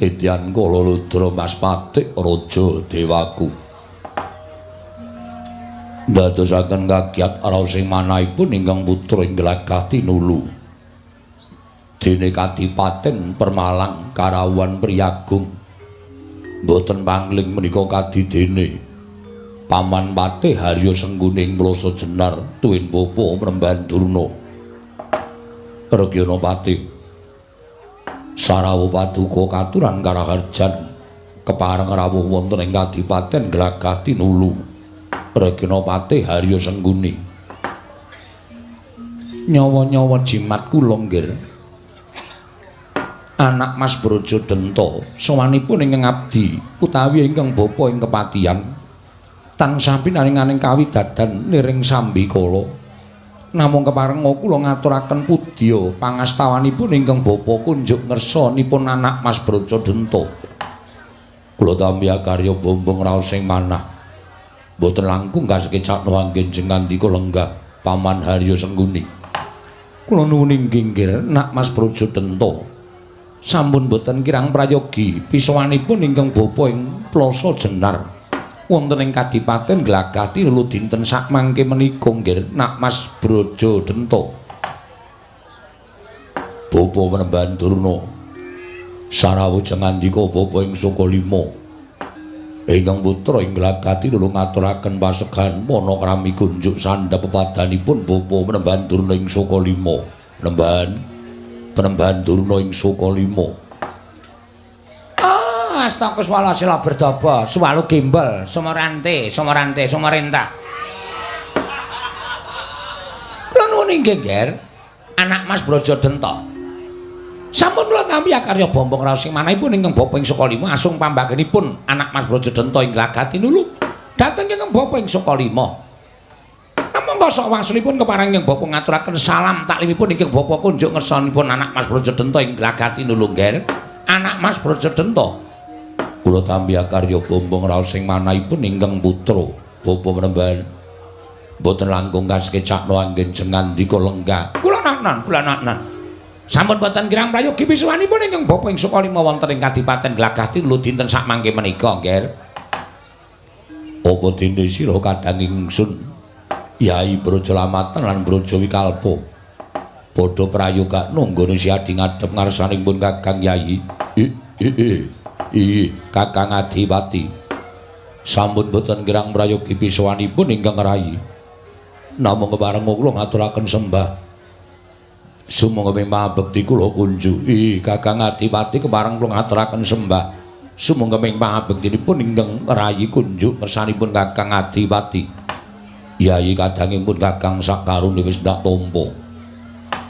Kedyan Kala Rudra Mas Patik Raja Dewaku ndadosaken kagiat raosing manahipun ingkang putra ing glagah tinulu dene Kadipaten Permalang Karawan Priyagung boten pangling menika kadidene Paman Patih Harya Sengguning Plasa Jenar tuwin bapa Mremban Durna Rekyana Patih Sarawa Paduka katuran karaharjan kepareng rawuh wonten ing Kadipaten Glagah Tinulu Rekyana Patih Harya Sengguni nyawa-nyawa jimat kula nggih anak Mas Brajadenta sawanipun ingkang abdi utawi ingkang bapa ing kepatihan tansah pinaringaning kawidadan niring sambikala namung keparenga kula ngaturaken pudya pangastawanipun ingkang bapa kunjuk ngersanipun anak Mas Brajadenta. Kula tampi karya bombong raosing manah. Boten langkung kasekecakno anggen ngandika lenggah Paman Harya Sengguni. Kula nuwun inggih nak Mas Brajadenta sampun boten kirang prayogi pisawanipun ingkang bapa ing Plasa Jenar. Wonten ing Kadipaten Glagah Tinulu dinten sak mangke menika nggih nak Mas Brajadenta bapa Mremban Durna sarawuja ngandika bapa ing Sukalima ingkang putra ing Glagah Tinulu ngaturaken pasegan panakrami kunjuk sandhap pepadanipun bapa Mremban Durna ing Sukalima Mremban Durna ing Sukalima Astakus wala sila berdaba suwalu gimbal sumerante sumerintah kula nuwun inggih nger anak Mas Brajadenta sampun kula tampi karya bombong raos sing manahipun ingkang bapa ing Sukalima asung pambagenipun anak Mas Brajadenta ing Glagah Tinulu dhateng ingkang bapa ing Sukalima namung kosok wangsulipun kepareng ingkang bapa ngaturaken salam taklimipun ingkang bapa kunjuk ngersanipun anak Mas Brajadenta ing Glagah Tinulu nger anak Mas Brajadenta kula tampi karya bombong raos sing manahipun ingkang putra bapa Mremban boten langkung kasekecakno anggen ngandika lenggah kula naknan sampun boten kirang prayogi pisuwanipun ingkang bapa ing Sukalima wonten ing Kadipaten Glagah Tinulu dinten sak mangke menika nggih apa dene sira kadang ingsun Yai Brajalamatan lan Brajawikalpa padha prayoga nunggone siadi ngadhep ngarsanipun Kakang Yai Kakang Adipati sampun boten kirang prayogi pisuwanipun ingkang rayi namung kepareng kula ngaturaken sembah sumangga pangabekti kula kunjuk Kakang Adipati kepareng kula ngaturaken sembah sumangga pangabektinipun ingkang rayi kunjuk kersanipun Kakang Adipati Yai kadangipun Kakang sakarune wis ndak tampa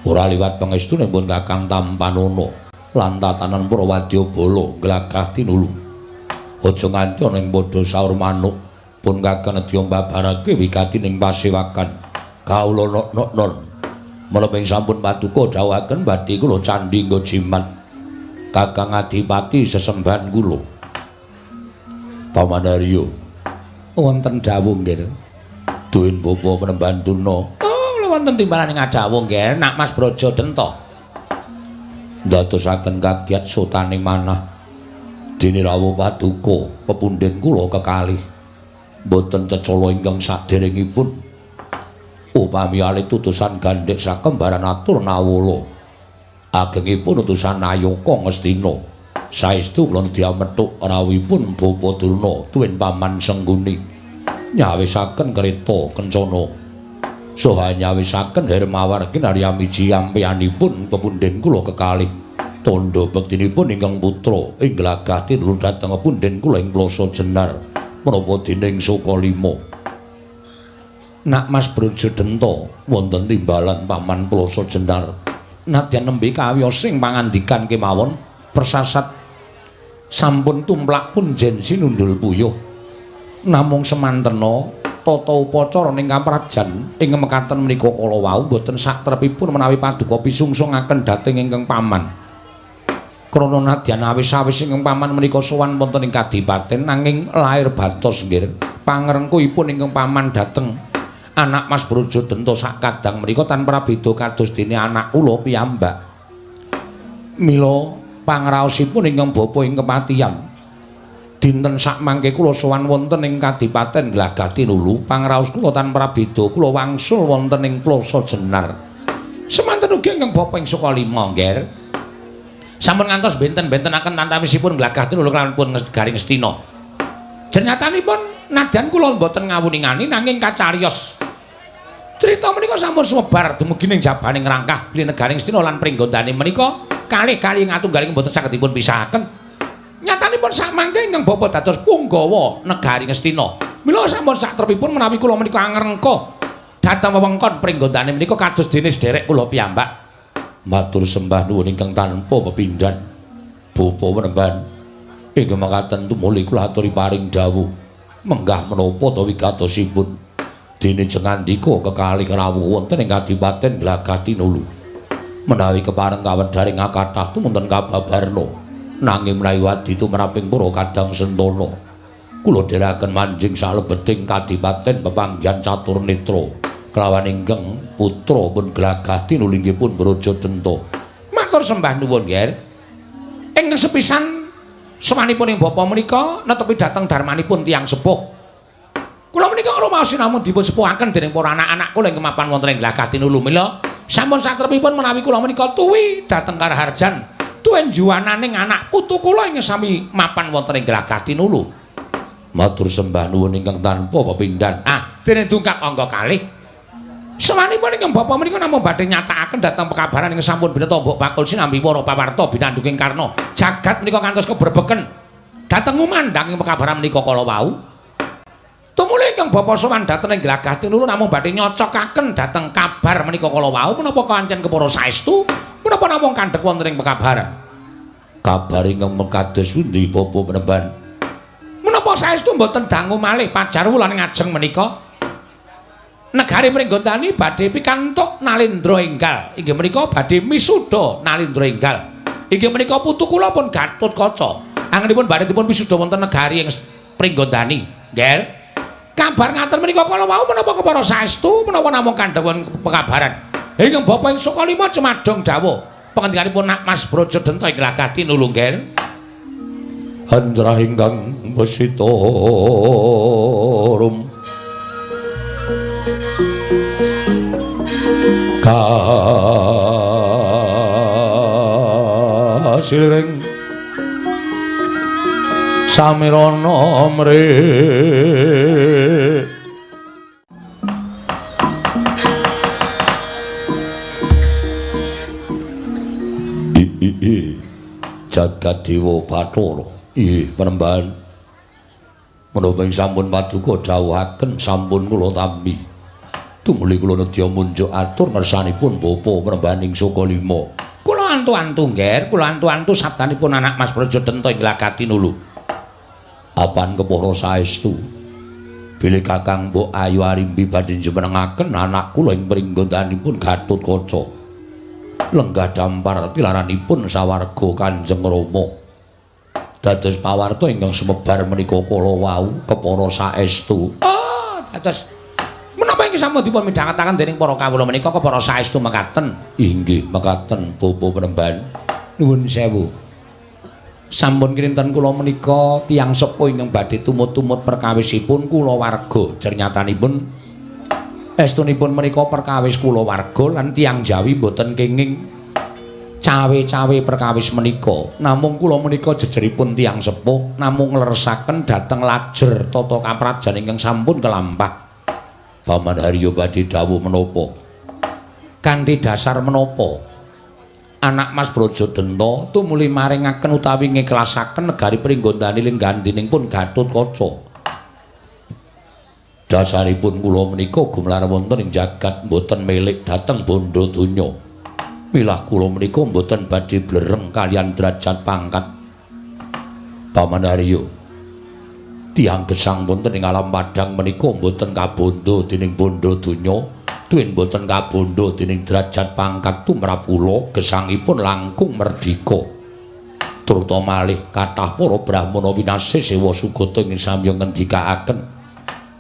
ora liwat pangestunipun Kakang Tampanono lan tatanan Prawadyabala Glagah Tinulu aja nganti ana ing padha saur manuk pun kakang nedya mbabarake wigatining pasewakan kawula non menapa sampun paduka dawuhaken badhe kula candhi nggo jimat Kakang Adipati sesembahan kula Paman Harya wonten dawuh nggih duwin bapa Mremban Durna kula wonten timbalan ing dawuh nggih nak Mas Brajadenta ndadosaken kagiat sotane manah dene rawuh paduka pepundhen kula kekalih boten cecala ingkang saderengipun upami alih utusan gandhek sakembaran atur nawala agengipun utusan Nayaka Ngastina saestu kula diamethuk rawuhipun bapa Durna tuwin Paman Sengguni nyawisaken kreta kencana saha nyawisaken Hermawargi Naryamiji ampeyanipun pepundhen kula kekalih tandha bektinipun ingkang putra ing Glagah Tinulu dhateng pepundhen kula ing Plasa Jenar menapa dening Sukalima nak Mas Brajadenta wonten timbalan Paman Plasa Jenar nadyan nembe kawiyos sing pangandikan kemawon persasat sampun tumplak pun jen sinundul puyuh namung semantena tata upacara ning kamrajan ing mekaten menika kala wau boten saktrepipun menawi paduka pisungsungaken dhateng ingkang paman. Krana nadyan awis-awis ingkang paman menika sowan wonten ing Kadipaten nanging lair batos nggih. Pangrengkuipun ingkang paman dhateng anak Mas Brajadenta sak kadang menika tanpa beda kados dene anak kula piyambak. Mila pangraosipun ingkang bapa ing kepatihan. Dinten sakmangke kula sowan wonten ing Kadipaten Glagatinulu, pangraos kula tanpa beda kula wangsul wonten ing Plasa Jenar. Semanten ugi ingkang bapa ing Sukalima, nggih. Sampun ngantos benten-bentenaken tantawisipun Glagatinulu kelawan pun Garing Astina. Jenyatanipun nadyan kula mboten ngawuningani nanging kacarios. Crita menika sampun sumebar dumugi ning jabaning rangkah bilih Negaring Astina lan pringgondane menika kalih-kalih ngatunggaling mboten saged dipun pisahaken. Nyatanipun samangke ingkang bapa dados punggawa Negaring Astina. Mila sampun satrepipun menawi kula menika angrengka dhateng wewengkon pringgondane menika kados dene sederek kula piyambak. Matur sembah nuwun ingkang tanpa pepindhan. Bapa Penemban, inggih mekaten tumuli kula aturi paring dawuh menggah menapa ta wigatosipun dene jengandika kekalih rawuh wonten ing Kadipaten Glagatinulu. Menawi kepareng kawedharing kathah tumunten kababarna nanging menawi wadi tumraping para kadang sentana kula dherekaken manjing salebeting Kadipaten Pepanggihan Caturnetra kelawan ingkang putra pun Glagatinulu inggih pun Brajadenta. Matur sembah nuwun nggih. Ingkang sepisan samanipun ing bapa menika netepi dhateng darmanipun tiyang sepuh. Kula menika rumaos namun dipun sepuhaken dening para anak-anak kula ing kemapan wonten ing Glagatinulu. Mila sampun satrepipun menawi kula menika tuwi dhateng Karaharjan tuwin juwananing anak putu kula ing sami mapan wonten ing Glagatinulu. Matur sembah nuwun ingkang tanpa pepindhan. Dene dungkap angka kalih. Sawanipun ingkang bapa menika namung badhe nyatakaken dhateng pekabaran ing sampun bineta mbok bakul sinambi para pawarta binanduking Karna. Jagat menika kantos keberbeken dhateng ngumandhang ing pekabaran menika kala wau. Tumuli ingkang bapa sowan dhateng ing Glagatinulu namung badhe nyocokaken dhateng kabar menika kala wau menapa kancen kepara saestu menapa namung kandhek wonten ing pekabaran. Kabar ingkang mekados pundi Bapa Penemban? Menapa saestu mboten dangu malih pajar wulan ngajeng menika? Negari Pringgondani badhe pikantuk Nalendra enggal. Inggih menika badhe misuda Nalendra enggal. Inggih menika putu kula pun Gatotkaca. Anggenipun badhe dipun misuda wonten negari ing Pringgondani. Nggih. Kabar ngaten menika kala wau menapa kepara saestu menapa namung kandhawon pekabaran. Ingkang bapa ing Sukalima cemadhong dawuh pangandikanipun Mas Brajadenta ing Glagatinulu nggih. Anjrah ingkang besita rum kasilring samirana mre jagat dewa Bathara. Penemban menapa ing sampun paduka dawuhaken sampun kula tampi. Tumuli kula nedya munjuk atur ngersanipun Bapa Penembaning Sukalima. Kula antu-antu nggih, kula antu-antu sabdanipun anak Mas Brajadenta ing Glagatinulu. Apan kepara saestu. Bilih Kakang Mbok Ayu Arimbi badhe njenengaken anak kula ing pringgondanipun Gatotkaca. Lenggah dampar tilaranipun sawarga Kanjeng Rama. Dados pawarta ingkang sumebar menika kala wau kepara saestu. Dados menapa ingkang sampun dipun midhangetaken dening para kawula menika kepara saestu mekaten. Inggih mekaten Bapa Penemban. Nuwun sewu. Sampun kinten kula menika tiyang sepuh ingkang badhe tumut-tumut perkawisipun kula warga. Jernyatanipun estunipun menika perkawis kula warga lan tiyang Jawi boten kenging cawe-cawe perkawis menika. Namung kula menika jejeripun tiyang sepuh namung ngleresaken dhateng lajer tata kaprajan ingkang sampun kelampah. Paman Harya badhe dawuh menapa? Kanthi dasar menapa? Anak Mas Brajadenta tumuli maringaken utawi ngiklasaken negari Pringgondani ing gandhenipun Gatotkaca. Dasaripun kula menika gumelar wonten ing jagat mboten milik dhateng bondo donya. Milah kula menika mboten badhe blereng kalian derajat pangkat. Paman Harya, tiyang gesang wonten ing alam padang menika mboten kabondo dening bondo donya, tuwin mboten kabondo dening derajat pangkat tumrap kula gesangipun langkung merdika. Turta malih kathah para brahmana winasih sewa sugata ing samya ngendikaaken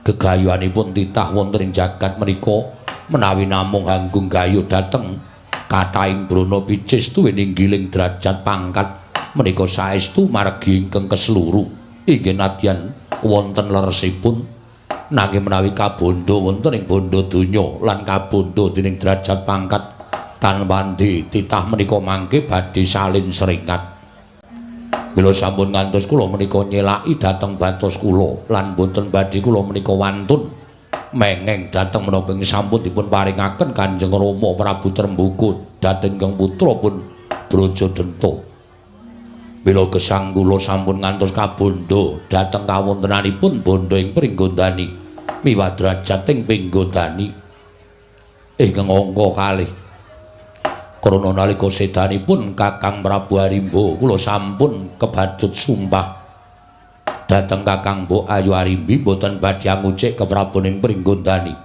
gegayuhanipun titah wonten ing jagat menika menawi namung hanggung gayuh dhateng kathahing brana picis tuwin inggiling derajat pangkat menika saestu margi ingkang keseluruh inggih nadyan wonten leresipun nanging menawi kabandha wonten ing bandha donya lan kabandha dening derajat pangkat tanwandi titah menika mangke badhe salin seringat. Mila sampun ngantos kula menika nyelaki dhateng batos kula lan boten badhe kula menika wantun mengeng dhateng menapa ing sampun dipun paringaken Kanjeng Rama Prabu Tremboko dhateng ingkang putra pun Brajadenta. Mila gesang kula sampun ngantos kabandha dhateng kawontenanipun bondo ing Pringgondani miwah derajat ing Pinggondani ingkang angka kalih. Krana nalika sedanipun Kakang Prabu Arimba kula sampun kebajut sumpah dhateng Kakang Mbok Ayu Arimbi boten badhe ngucik keprabaning Pringgondani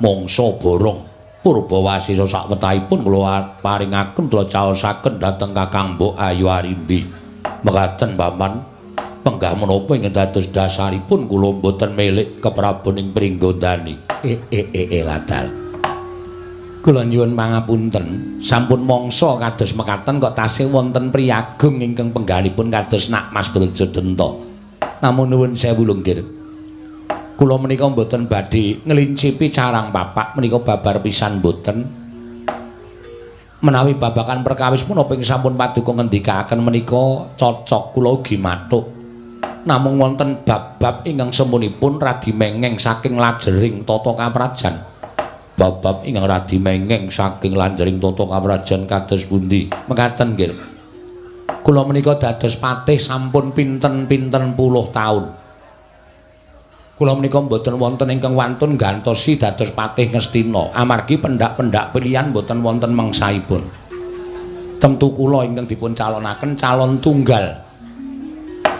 mangsa borong Purbawasisa sakwetahipun kula paringaken kula caosaken dhateng Kakang Mbok Ayu Arimbi mekaten paman penggah menapa ing dados dasaripun kula boten milik keprabaning Pringgondani ladal. Kula nyuwun pangapunten, sampun mangsa kados mekaten kok tasih wonten priyagung ingkang penggalipun kados Nak Mas Brajadenta. Namun nuwun sewu lunggir. Kula menika mboten badhe nglincipi carang papak menika babar pisan mboten. Menawi babakan perkawis punapa ing sampun paduka ngendikaken menika cocok kula ugi mathuk. Namung wonten bab-bab ingkang semunipun radi mengeng saking lajering tata kaprajan. Bab-bab ingkang radi mengeng saking lanjering tata kawrajan kados pundi mekaten nggih. Kula menika dados patih sampun pinten-pinten puluh taun. Kula menika mboten wonten ingkang wantun gantosi dados patih Ngastina amargi pendak-pendak pilihan mboten wonten mangsaipun. Tentu kula ingkang dipun calonaken calon tunggal.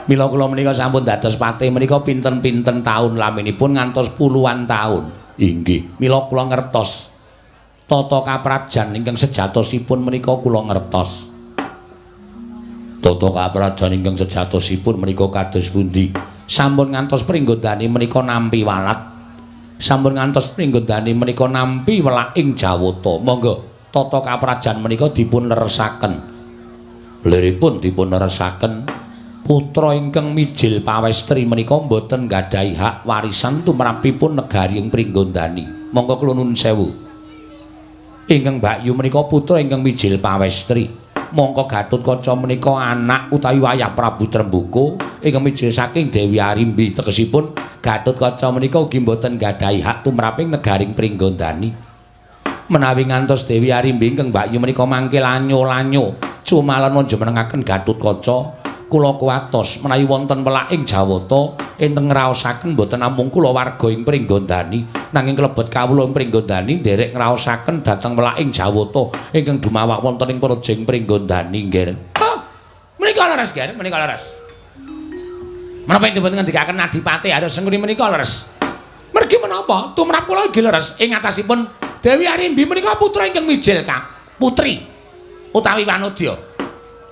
Mila kula menika sampun dados patih menika pinten-pinten taun laminipun ngantos puluhan taun. Inggih, mila kula ngertos tata kaprajan ingkang sejatosipun menika kula ngertos. Tata kaprajan ingkang sejatosipun menika kados pundi? Sampun ngantos Pringgondani menika nampi walat. Sampun ngantos Pringgondani menika nampi welaking Jawata. Monggo tata kaprajan menika dipun leresaken. Liripun dipun leresaken putra ingkang mijil pawestri menika boten nggadhahi hak warisan tumrapipun negari ing Pringgondani. Monggo kula nuwun sewu. Ingkang Mbakyu menika putra ingkang mijil pawestri. Mongko Gatotkaca menika anak utawi wayah Prabu Tremboko ingkang mijil saking Dewi Arimbi. Tegesipun Gatotkaca menika ugi boten nggadhahi hak tumraping negari ing Pringgondani. Menawi ngantos Dewi Arimbi ingkang Mbakyu menika mangke lanyo-lanyo cumalana njenengaken Gatotkaca kula kuwatos menawi wonten welaking Jawata ingkang ngraosaken boten namung kula warga ing Pringgondani nanging klebet kawula ing Pringgondani nderek ngraosaken dhateng welaking Jawata ingkang dumawak wonten ing Projeng Pringgondani nggih. Menika leres nggih, menika leres. Menapa dipun ngendikaken Adipati Haryo Sengkuni menika leres. Mergi menapa? Tumrap kula nggih leres ing atasipun Dewi Arimbi menika putra ingkang mijil putri utawi wanodya.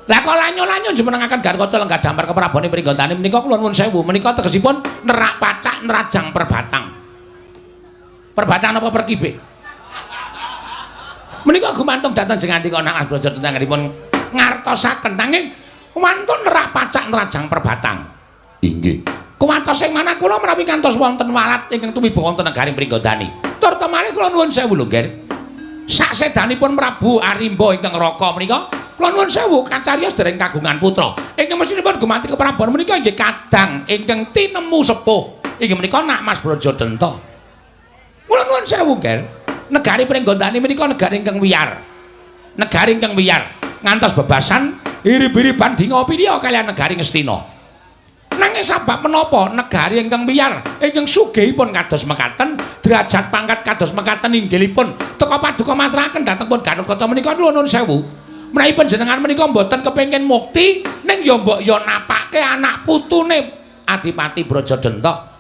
Lah kok lanyo-lanyo njenengaken Gatotkaca lenggah dampar keprabone Pringgondani menika kula nuwun sewu menika tegesipun nerak pacak nerajang perbatang. Perbatang napa perkibik? Menika gumantung dhateng jengandika Nak Mas Brajadenta nganipun ngartosaken nanging wantun nerak pacak nerajang perbatang. Inggih. Kuwantos ing manah kula menawi kantos wonten walat ingkang tumiba wonten negari Pringgondani. Tur temale kula nuwun sewu lho nggih. Saksedanipun Prabu Arimba ingkang Raka menika kula nuwun sewu kacariyos dereng kagungan putra. Ingkang mesinipun gumanti keprabon menika inggih kadang ingkang tinemu sepuh. Inggih menika Nak Mas Brajadenta. Kula nuwun sewu nggih. Negari Pringgondani menika negari ingkang wiyar. Negari ingkang wiyar ngantos bebasan irib-iriban dingopi liya kaliyan negari Ngastina. Nanging sabab menapa negari ingkang wiyar ingkang sugihipun kados mekaten derajat pangkat kados mekaten inggilipun teka paduka masrahaken dhateng pun Gatotkaca menika nuwun sewu menawi panjenengan menika mboten kepengin mukti ning ya mbok ya napake anak putune Adipati Brajadenta.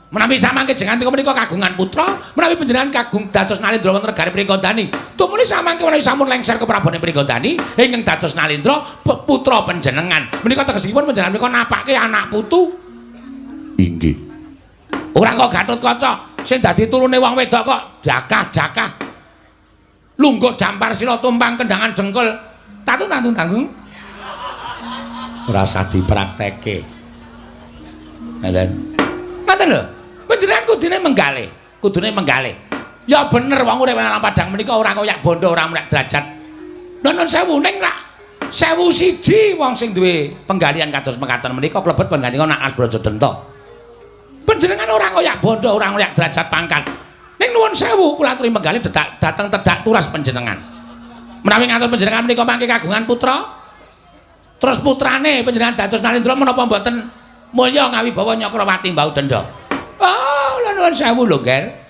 Menawi samangke jenengan menika kagungan putra, menawi panjenengan kagung dados Nalendra wonten negari Pringgondani, tumuli samangke menawi sampun lengser keprabone Pringgondani ingkang dados Nalendra putra panjenengan. Menika tegesipun panjenengan menika napake anak putu. Inggih. Ora kok Gatotkaca sing dadi turune wong wedok kok jakah-jakah. Lungguk dampar sila tumpang kendangan jengkul. Tatu. ora usah dipraktekke. Ngoten. Ngoten lho. Panjenengan kudune menggalih. Ya bener wong urip nang padang menika ora koyak bondo, ora mrek derajat. Nuwun sewu ning rak 1001 wong sing duwe penggalian kados mekaten menika klebet penggalian Naas Brajadenta. Panjenengan ora koyak bondo, ora koyak derajat pangkat. Ning nuwun sewu kula aturi menggalih dateng tedak turas panjenengan. Menawi ngatur panjenengan menika mangke kagungan putra, terus putrane panjenengan dados Nalendra menapa mboten mulya ngawibawa Nyakrawati Mbau Denda. Oh, lha nuwun sewu lho, Ger.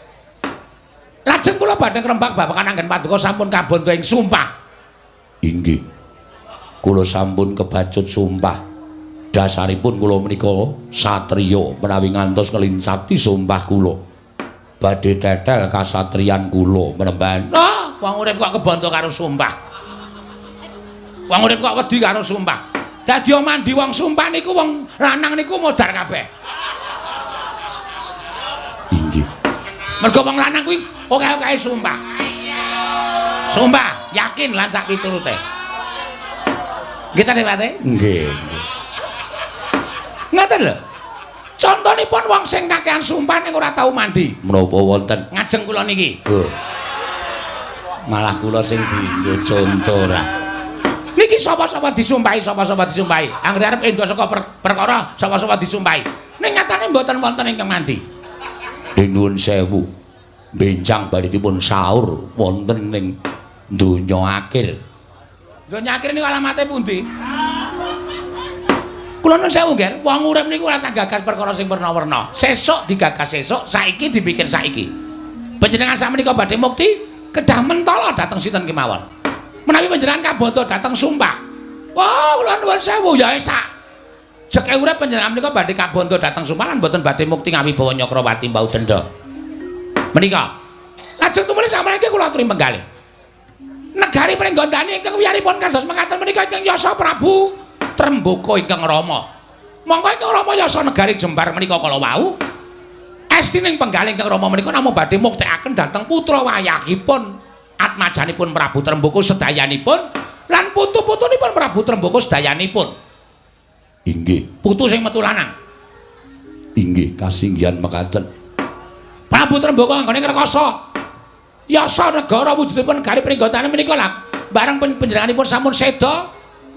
Lajeng kula badhe ngrembak babagan anggen paduka sampun kabonto ing sumpah. Inggih. Kula sampun kebacut sumpah. Dasaripun kula menika satriya menawi ngantos ngelincati sumpah kula. Badhe tetel kasatriyan kula menemban. Ah, wong urip kok kebonto karo sumpah. Wong urip kok wedi karo sumpah. Dadi mandi wong sumpah niku wong lanang niku modar kabeh. Inggih. Mergo wong lanang kuwi oke-oke sumpah. Sumpah, yakin lan sak piturute. Nggih ta, Dewate? Nggih. Ngoten lho. Contonipun wong sing kakehan sumpah ning ora tau mandi. Menapa wonten? Ngajeng kula niki. Malah kula sing dienggo conto ora. Niki sapa-sapa disumpahi, sapa-sapa disumpahi. Anggere arep endo saka perkara sapa-sapa disumpahi. Ning nyatane mboten wonten ingkang mandi. Nuwun sewu. Benjang badhetipun sahur wonten ning donya akhir. Donya akhir niku alamate pundi? Kula nuwun sewu, Ger. Wong urip niku ora usah gagas perkara sing werna-werna. Sesuk digagas sesuk, saiki dipikir saiki. Panjenengan sakmenika badhe mukti kedah mentala dhateng sinten kemawon. Menawi panjenengan kabanta dhateng sumpah. Wah, kula nuwun sewu ya sak. Jeke urip panjenengan menika badhe kabanta dhateng sumpah lan mboten badhe mukti ngawibawa Nyakrawati Mbau Denda. Menika. Lajeng tumuli samaniki kula aturi menggalih. Negari Pringgondani ingkang wiyaripun kados mekaten menika ingkang Yasa Prabu Trembaka ingkang Rama. Monggo ingkang Rama Yasa negari Jembar menika kala wau. Estining penggalih ingkang Rama menika namung badhe muktekaken dhateng putra wayahipun atmajanipun Prabu Trembaka sedayanipun lan putu-putunipun Prabu Trembaka sedayanipun. Inggih, putu sing metu lanang. Inggih, kasinggihan mekaten. Prabu Trembaka anggone ngrekasa. Yasa negara wujudipun negari Pringgondani menika lak bareng panjenenganipun sampun seda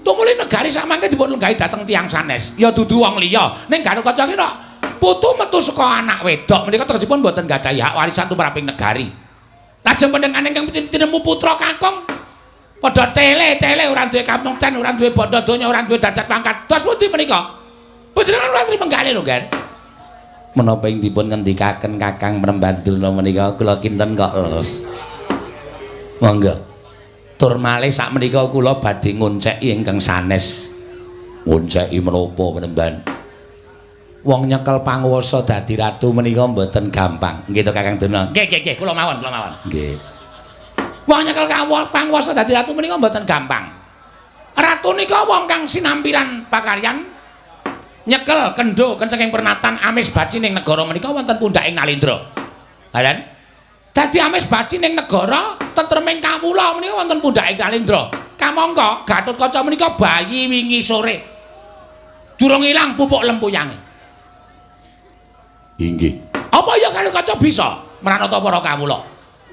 tumuli negari samangke dipun lenggahi dhateng tiyang sanes. Ya dudu wong liya. Ning Garukaca ki putu metu saka anak wedok menika tegesipun mboten gadhahi hak warisan tumraping negari. Lajeng panjenengan ingkang tinemu putra kakung padha tele-tele ora duwe kamungten, ora duwe bondo donya, ora duwe derajat pangkat. Dos pundi menika? Panjenengan ora aturi menggalih lho, Ger. Menapa ing dipun ngendikaken Kakang Mrembandurna menika kula kinten kok leres. Monggo. Tur malih sakmenika kula badhe ngonceki ingkang sanes. Ngonceki menapa menemban? Wong nyekel panguwasa dadi ratu menika mboten gampang. Nggih to Kakang Durna? Nggih, kula mawon. Nggih. Wong nyekel panguwasa dadi ratu menika mboten gampang. Ratu nika wong kang sinampiran pakaryan nyekel kendho kencenging pernatan amis baci ning negara menika wonten pundhaking Nalendra. Halan. Dadi amis baci ning negara tentreming kawula menika wonten pundhaking Nalendra. Kamangka Gatotkaca menika bayi wingi sore. Durung ilang pupuk lempuyange. Inggih. Apa ya Gatotkaca bisa mranata para kawula?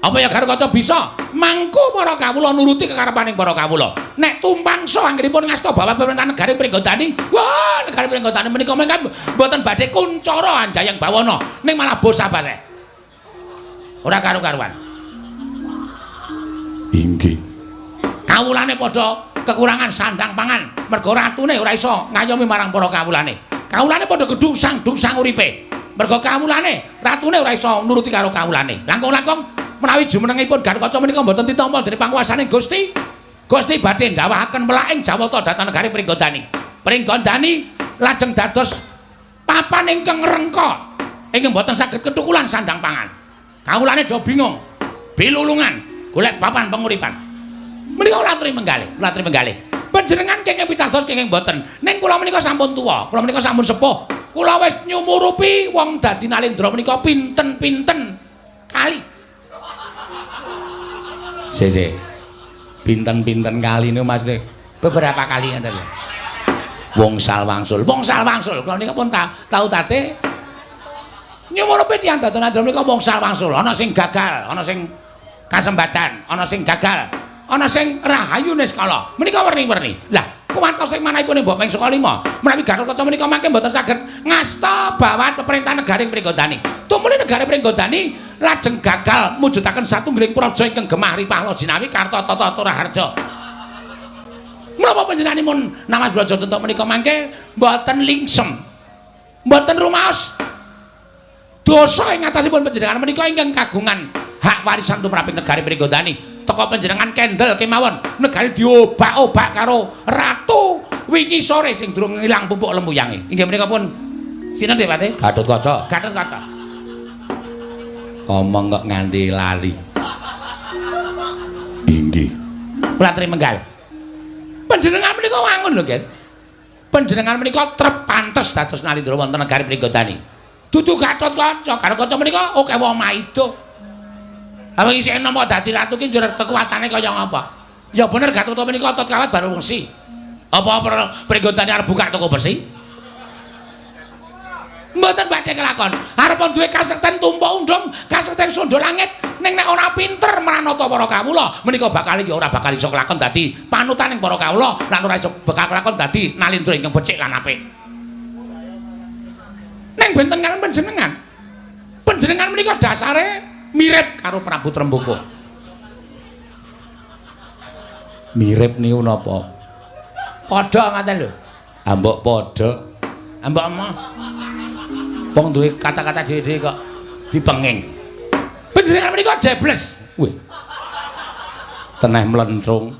Apa ya Gatotkaca bisa mangku para kawula nuruti kekarepaning para kawula? Nek tumpangsa anggenipun ngasta bawa pemerintahan negari Pringgondani, wah negari Pringgondani menika mboten badhe kuncara Anjayang Bawana, ning malah bosah-base. Ora karu-karuan. Inggih. Kawulane padha kekurangan sandang pangan, mergo ratune ora iso ngayomi marang para kawulane. Kawulane padha gedungsang-dungsang uripe. Mergo kawulane ratune ora iso nuruti karo kawulane. Langkung-langkung menawi jumenengipun Gatotkaca menika mboten ditampa dening panguwasaning Gusti. Gusti badhe ndawahaken melaing Jawata dhateng negari Pringgondani. Pringgondani lajeng dados papan ingkang rengka ingkang mboten saged ketukulan sandang pangan. Kawulane do bingung, bilulungan golek papan penguripan. Menika kula aturi menggalih. Panjenengan kenging pitados kenging mboten. Ning kula menika sampun tuwa, kula menika sampun sepuh. Kula wis nyumurupi wong dadi Nalendra menika pinten-pinten kali. Pinten-pinten kali niku maksudnya beberapa kali ngoten lho. Wongsal wangsul kula nika pun tau tate nyumurupi tiyang datan andra menika wongsal wangsul ana sing gagal ana sing kasembatan ana sing gagal ana sing rahayu niskala menika werni-werni lah kuwantos sing manahipun Mbok Ping Saka 5 menawi Gatotkaca menika mangke mboten saged ngasta bawat pemerintah negaring Pringgodani tumuli negari Pringgodani lajeng gagal mujudaken satunggiling praja ingkang gemah ripahla jinawi Kartatata Turaharja menapa panjenenganipun Namas Brajatanta menika mangke mboten lingsem mboten rumaos dosa ing atasipun panjenengan menika ingkang kagungan hak warisan tumraping negari Pringgodani teka panjenengan kendel kemawon negari diobak-obak karo ratu wingi sore sing durung ilang pupuk lembuyange inggih menika pun sinten Dewate Gatotkaca omong kok nganti lali inggih kula aturi menggal panjenengan menika wangun lho Gen panjenengan menika trep pantes dados nalindra wonten negari Pringgodani dudu Gatotkaca menika oke wong maido apa isih nampa dadi ratu ki njur kekuatane kaya ngapa ya bener Gatotkaca menika otot kawat baru wesi apa Pringgodani arep buka toko besi mboten badhe kelakon arep duwe kasekten tumpuk undhum kasekten sundha langit ning nek ora pinter mranata para kawula menika bakal ya ora bakal iso kelakon dadi panutaning para kawula lan ora iso bakal kelakon dadi nalindra ingkang becik lan apik ning benten kalian panjenengan menika dasare mirip karo Prabu Tremboko mirip niku napa padha ngaten lho ambok padha ambok mah wong duwe kata-kata dhewe-dhewe kok dipenging panjenengan menika jebles wih teneh mlentrung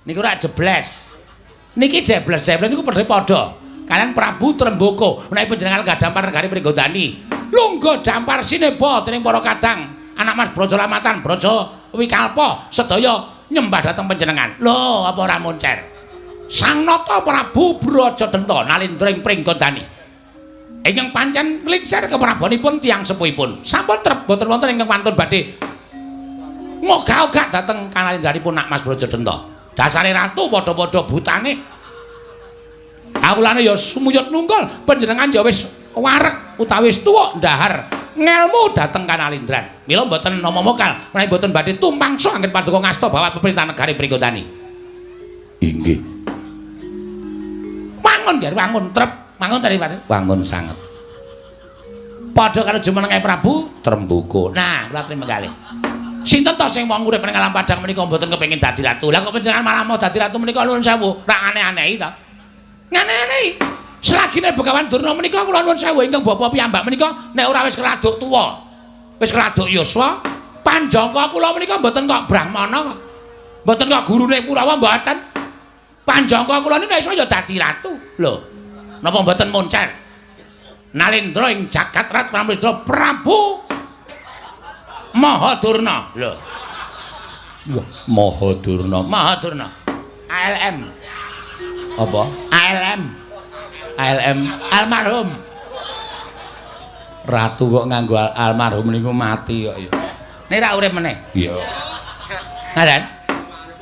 niku ora jebles niki jebles niku padha kalian Prabu Tremboko menawi panjenengan gadampar negari Pringgodani lungguh dampar sineba dening para kadang anak Mas Brajalamatan Braja Wikalpa sedaya nyembah dhateng panjenengan lho apa ora moncer Sang Nata Prabu Brajadanta nalindra ing Pringgodani ingkang pancen nglingsir keprabonipun tiyang sepuhipun sampun trep boten wonten ingkang wantun badhe moga-oga dhateng kanalindranipun Nak Mas Brajadanta dasare ratu padha-padha butane kawulane ya sumuyut nunggal panjenengan ya wis wareg utawi wis tuwa ndahar ngelmu dhateng kanalindran mila mboten nama mokal menawi mboten badhe tumpangsa anggen paduka ngasta bawat pemerintah negari Pringgodani inggih wangun trep wangun tadi Pak wangun sanget padha karo jumenenge Prabu Tremboko nah kula terima kalih sinten to sing wong urip ning alam padang menika mboten kepengin dadi ratu lah kok panjenengan malah mau dadi ratu menika nuwun sewu ra aneh-anehi to ngene-anehi selagine Begawan Durna menika kula nuwun sewu ingkang bapa piyambak menika nek ora wis keladuk tuwa wis keladuk yuswa panjangka kula menika mboten kok brahmana kok mboten kok gurune Kurawa mboten panjangka kula niki iso ya dadi ratu lho napa mboten moncer nalindra ing jagat rat pramila Prabu Mahadurna lho Mahadurna ALM apa ALM almarhum ratu kok nganggo almarhum niku mati kok ya nek ra urip meneh iya ngaten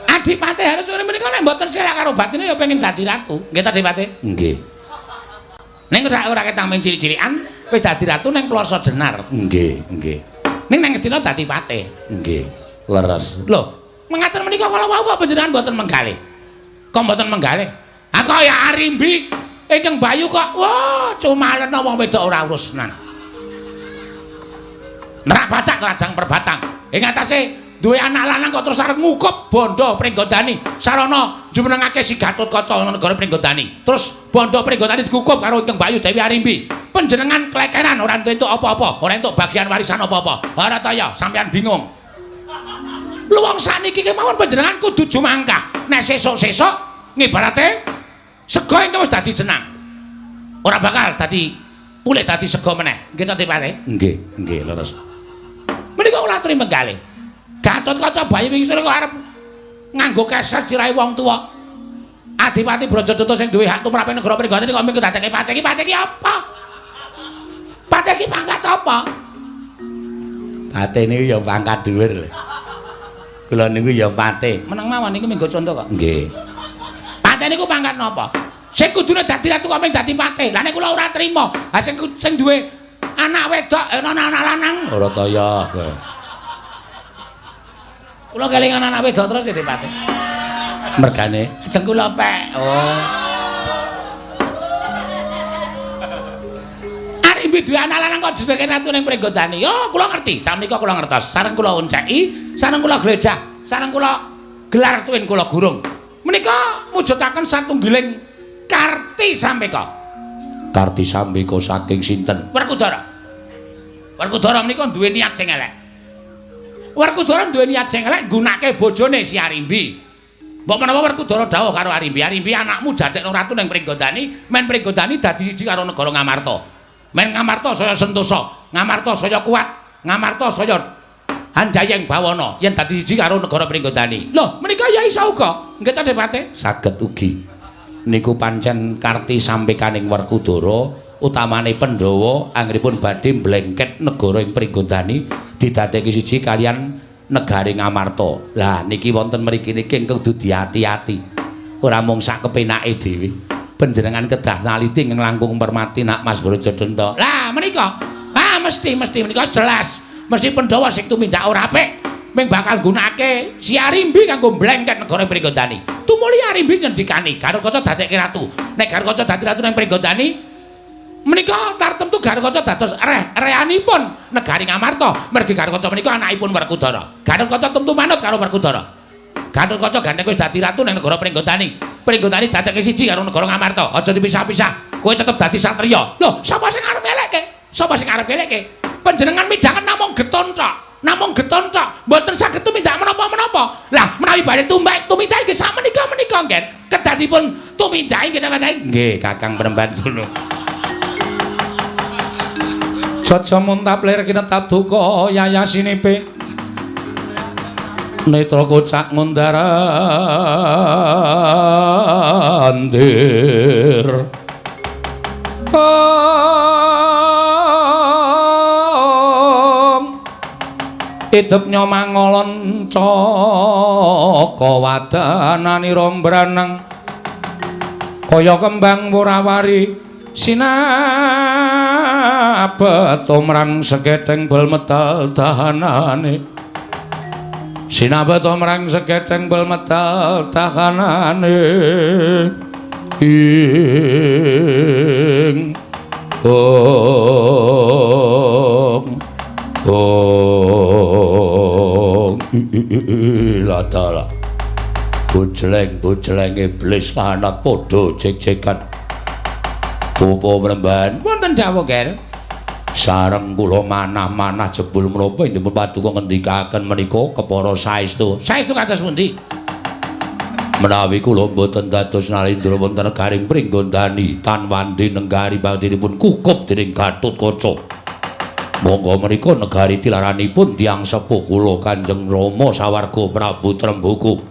Adipati harus urip menika nek mboten sira karo batine ya pengen dadi ratu nggih ta Adipati nggih ning ora ketang men cilik-cilikan wis dadi ratu ning Plasa Jenar nggih ning nang Astina dadi patih nggih leres lho mengaten menika kala wau kok panjenengan mboten menggalih kok mboten menggalih kaya Arimbi ingkang Bayu kok wah cumalena wong wedok ora urusnan nerak bacak Krajang Perbatang ing atase duwe anak lanang kok terus arep ngukup bondo Pringgodani sarana jumenengake si Gatotkaca ana negara Pringgodani terus bondo Pringgodani dikukup karo ingkang Bayu Dewi Arimbi panjenengan klekeran ora entuk apa-apa ora entuk bagian warisan apa-apa ora ta ya sampean bingung lu wong sakniki kemawon panjenengan kudu jumangkah nek sesuk-sesuk ngibarate sego ingkang wis dadi jenang ora bakal dadi pulih dadi sego meneh nggih ta Dipati nggih leres menika kula aturi menggalih Gatotkaca Bayu wingi sore kok arep nganggo keset sirahe wong tuwa Adipati Brajadanta sing duwe hak tumraping negara Pringgodani kok mengko dadekake patih iki apa patih iki pangkat apa patih niku ya pangkat dhuwur lho kula niku ya patih meneng mawon niku minggo conto kok nggih patih niku pangkat napa Sing kudune dadi ratu kok dadi patih. Lah nek kula ora trima. Ha sing duwe anak wedok ana anak lanang. Ora kaya kowe. Kula kelingan anak wedok terus dadi patih. Mergane ajeng kula pek. Oh. Arimbi duwe anak lanang kok dadi ratu ning Pringgodani. Yo kula ngerti. Samenika kula ngertos. Sareng kula unceki, sareng kula glejah, sareng kula gelar tuwin kula gurung. Menika mujudaken satunggiling Karti Sambeka. Karti Sambeka saking sinten? Werkudara. Werkudara menika duwe niat sing elek. Werkudara duwe niat sing elek nggunakake bojone si Arimbi. Mbok menawa Werkudara dawuh karo Arimbi, Arimbi anakmu dadekno ratu ning Pringgodani, men Pringgodani dadi siji karo negara Ngamarta. Men Ngamarta saya sentosa, Ngamarta saya kuat, Ngamarta saya Hanjayeng Bawana yen dadi siji karo negara Pringgodani. Lho, menika ya isa uga. Nggih ta, Depate? Saged ugi. Niku pancen Karti sampekaning Werkudara utamane Pandhawa anggenipun badhe mblengket negara ing Pringgodani didadekake siji kaliyan negari Ngamarta. Lah niki wonten mriki niki kudu diati-ati. Ora mung sak kepenake dhewe. Panjenengan kedah naliti nglangkung permati nak Mas Brodjodenta. Lah menika, mesti menika jelas. Mesti Pandhawa sing tumindak ora apik. Ming bakal gunakake si Arimbi kanggo mblengket negara Pringgodani. Tumuli Arimbi ngendikani Garukaca dadekke ratu. Nek Garukaca dadi ratu ning Pringgodani, menika tartemtu Garukaca dados rehanipun negari Ngamarta. Mergi Garukaca menika anakipun Werkudara. Garukaca tentu manut karo Werkudara. Garukaca gandeng wis dadi ratu ning negara Pringgodani. Pringgodani dadekke siji karo negara Ngamarta. Aja dipisah-pisah. Kowe tetep dadi satriya. Lho, sapa sing arep elekke? Sapa sing arep elekke? Panjenengan midhangan namung geton tok. Namung geton tok, mboten saged tumindak menapa-menapa. Lah, menawi badhe tumindak nggih samenika nggih. Kedadipun tumindak nggih ta, nggih, Kakang Prembantuno. Jaja muntap lir kinetap duka yayasinipe. Netra kocak ngundarandir. Idep nyomangolon caka wadanani rombranang kaya kembang wurawari sinabet tumrang segedheng bel metal dahanane sinabet tumrang segedheng bel metal dahanane ing latala bojleng iblis anak padha jek-jekan Bapak Premban wonten dawuh ger sareng kula manah-manah jebul menapa indipun paduka ngendikaken menika kepara saestu kados pundi menawi kula boten dados narendra wonten negaring Pringgondani tanwandi nenggari badinipun kukup dening Gatotkaca. Monggo menika negari tilaranipun tiyang sepuh kula Kanjeng Rama sawarga Prabu Trembuku.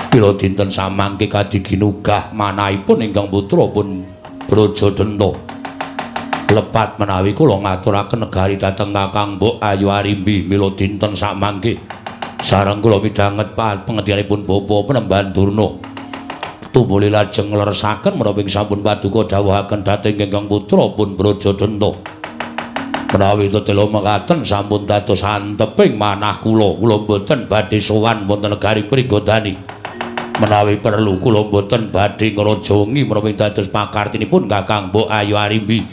Pira dinten samangke kadiginugah manahipun ingkang putra pun Brajadenta. Lepat menawi kula ngaturaken negari dhateng Kakang Mbok Ayu Arimbi mila dinten samangke sareng kula midhanget pangendhikanipun Bapak Penemban Durna. Tumuli lajeng ngleresaken menapa ing sampun paduka dawuhaken dhateng ingkang putra pun Brajadenta. Menawi tetela mekaten sampun dados anteping manah kula mboten badhe sowan wonten negari Pringgodani. Menawi perlu kula mboten badhe ngrajangi menawi dados pakartinipun Kakang Mbok Ayu Arimbi.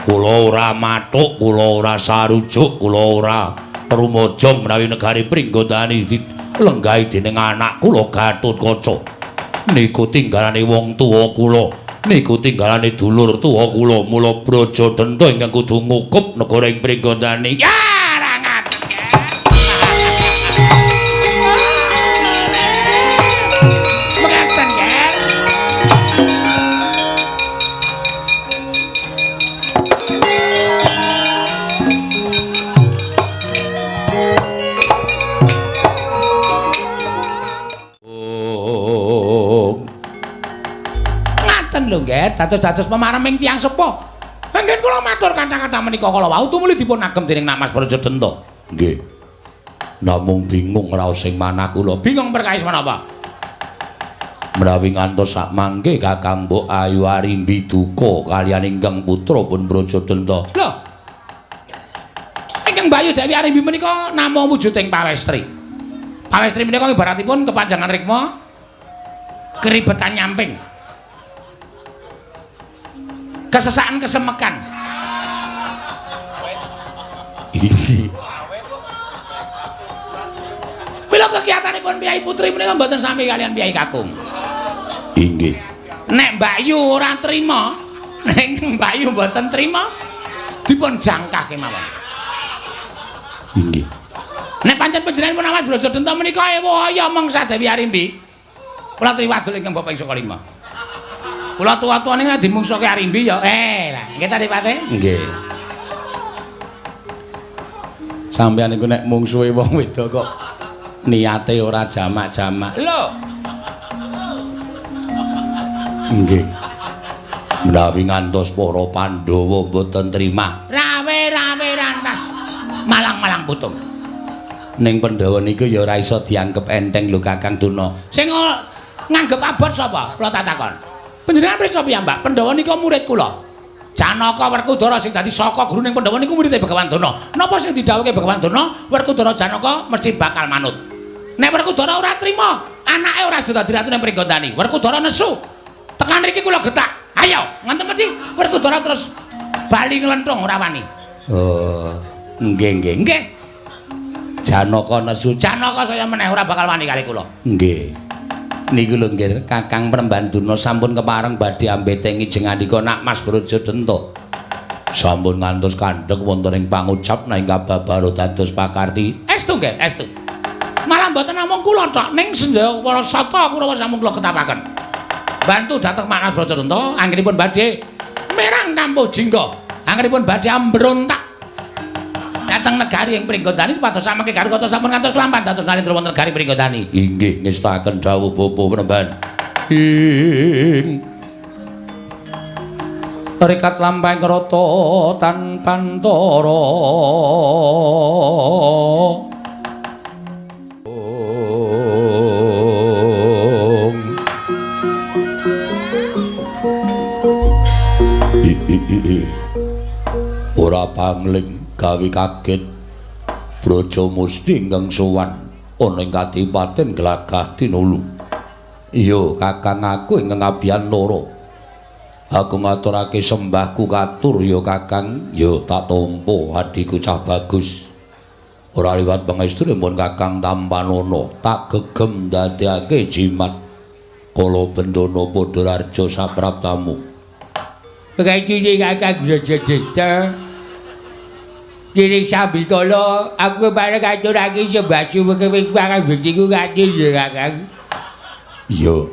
Kula ora mathuk, kula ora sarujuk, kula ora rumajang menawi negari Pringgodani dilenggahi dening anak kula Gatotkaca. Niku tinggalane wong tuwa kula. Niku tinggalane dulur tuwa kula mula Brajadenta ingkang kudu ngukup negara ing Pringgodani. Ya ra ngaten. Mekaten ya. Lho nggih, dados pemareming tiyang sepuh. Nggih kula matur kata-kata menika kala wau tumuli dipun agem dening Mas Brajadenta. Nggih. Namung bingung raos sing manah kula. Bingung perkawis menapa? menawi ngantos sak mangke Kakang Mbok Ayu Arimbi duka kaliyan ingkang putra pun Brajadenta. Lho. Ingkang Bayu Dewi Arimbi menika namung wujuding pawestri. Pawestri menika ibaratipun kepanjangan rikma keribetan nyamping. Kesesakan kesemekan. Bila kegiatanipun Piyai Putri menika mboten sami kalian Piyai Kakung. Inggih. Nek Bayu ora trima, nek Bayu mboten trima, dipun jangkah kemawon. Inggih. Nek pancen panjenengan pun awas Brajadenta menika waya mangsa Dewi Arimbi. Kula triwadul ingkang Bapak ing Sokalima. Kula tuwa-tuwane nek dimungsuhke Arimbi ya lah, nggih ta Dipate? Nggih. Sampeyan iku nek mungsuhe wong wedok kok niate ora jamak-jamak. Lho. Nggih. Menawi ngantos para Pandhawa mboten trima, Rawe-rawe rantas. Malang-malang putung. ning Pandhawa niku ya ora iso dianggep enteng lho Kakang Tuna. Sing nganggep abot sapa? Kula tak takon. Panjenengan prisa piyambak? Pandhawa nika murid kula. Janaka Werkudara sing dadi saka guruning Pandhawa niku murid Begawan Dana. Napa sing didhawuhke Begawan Dana? Werkudara Janaka mesti bakal manut. Nek Werkudara ora trima, anake ora sida dadi ratune Pringgondani. Werkudara nesu. Tekan mriki kula getak. Ayo, ngoten mesti Werkudara terus bali nglenthung ora wani. Oh, nggih. Janaka nesu. Janaka saya meneh ora bakal wani kali kula. Nggih. Niku lho nggih Kakang Prembanduna sampun kepareng badhe ambetengi jengandika Nak Mas Brajadenta. Sampun ngantos kandhek wonten ing pangucap nang kababaro dados pakarti. Estu nggih, estu. Malah mboten namung kula tok ning Sendaya para sata Kurawa sampun kula ketapaken. Bantu dhateng Mas Brajadenta anggenipun badhe merang Kampuh Jingga. Anggenipun badhe ambrontak dateng negari ing Pringgondani supados samangke Garukata sampun ngantos kelampan dados nalindra wonten negari Pringgondani. Inggih ngestaken dawuh Bapa Penemban. Rekat lampahing rata tanpa antara. Ora pangling gawe kaget Brajamusti ingkang sowan ana ing Kadipaten Glagah Tinulu. Iya Kakang aku ingkang abiyan lara. Aku ngaturake sembahku katur ya Kakang, ya tak tampa adiku cah bagus. Ora liwat pangestunipun Kakang Tampanana, tak gegem dadekake jimat kala bendana Padhararja sapraptamu. Kaya Kakang Brajadenta. Jadi sambil kala aku bareng ngaturake sembahku wing Kakang buktiku kathil ya Kakang. Iya.